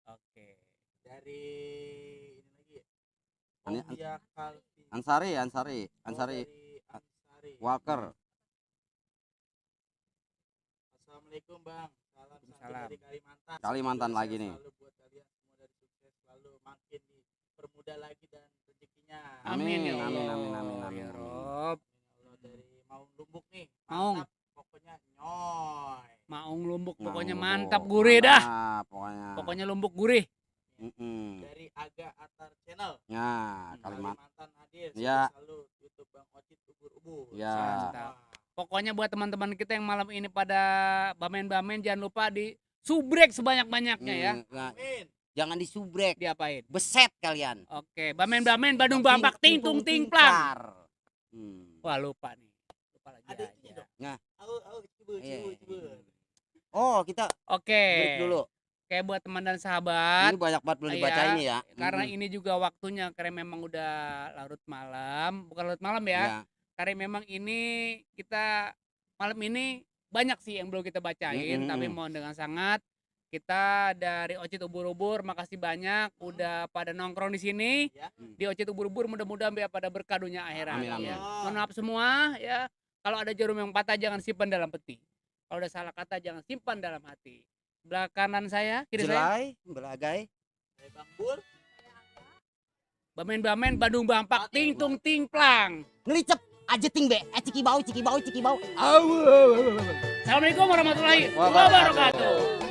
Oke. Dari ini lagi ya. Ini Ovia Kalvi. Ansari Dari Ansari. Walker. Assalamualaikum Bang. Salam satu Salam. dari Kalimantan. Kalimantan Semoga lagi sehat nih. Selalu buat kalian semua dari sukses selalu makin dipermudah lagi dan rezekinya. Amin ya Amin, Allah. amin, amin, amin, Ya amin. Rob. Allah dari Maung Lumbuk nih. Maung. Mantap, pokoknya nyoy. Maung Lumbuk pokoknya Nah, mantap Bobo. gurih dah. Mantap, pokoknya. Pokoknya Lumbuk gurih. Dari Aga Atar Channel. Ya, Kalimantan. Kalimantan hadir. Ya. Selalu YouTube Bang Ocit ubur-ubur. Ya. Mantap. Pokoknya buat teman-teman kita yang malam ini pada bamen-bamen jangan lupa di subrek sebanyak-banyaknya ya. Nah, Amin. jangan disubrek, Diapain? beset kalian. Oke, bamen-bamen Badung Bambak ting tung ting plang. Wah, lupa nih. Lupa lagi Ada itu aja. dong. Coba. Iya. Oh, kita Oke. break dulu. Kayak buat teman dan sahabat. Ini banyak banget belum Iya, dibaca ini ya. Karena ini juga waktunya karena memang udah larut malam, bukan larut malam ya. Ya. Karena memang ini kita malam ini banyak sih yang belum kita bacain, tapi mohon dengan sangat kita dari Ocit Ubur-Ubur makasih banyak udah pada nongkrong di sini. Ya. Di Ocit Ubur-Ubur mudah-mudahan biar pada berkah dunia akhirat. Amin, amin. Ya. Mohon maaf semua ya. Kalau ada jarum yang patah jangan simpan dalam peti. Kalau ada salah kata jangan simpan dalam hati. Sebelah kanan saya, kiri saya. Jelai, belagai. Dari Bang Bul. Bamen-bamen Badung Bampak ting tung ting plang. Ngelicep aja ting be. Ciki bau. Assalamualaikum warahmatullahi wabarakatuh.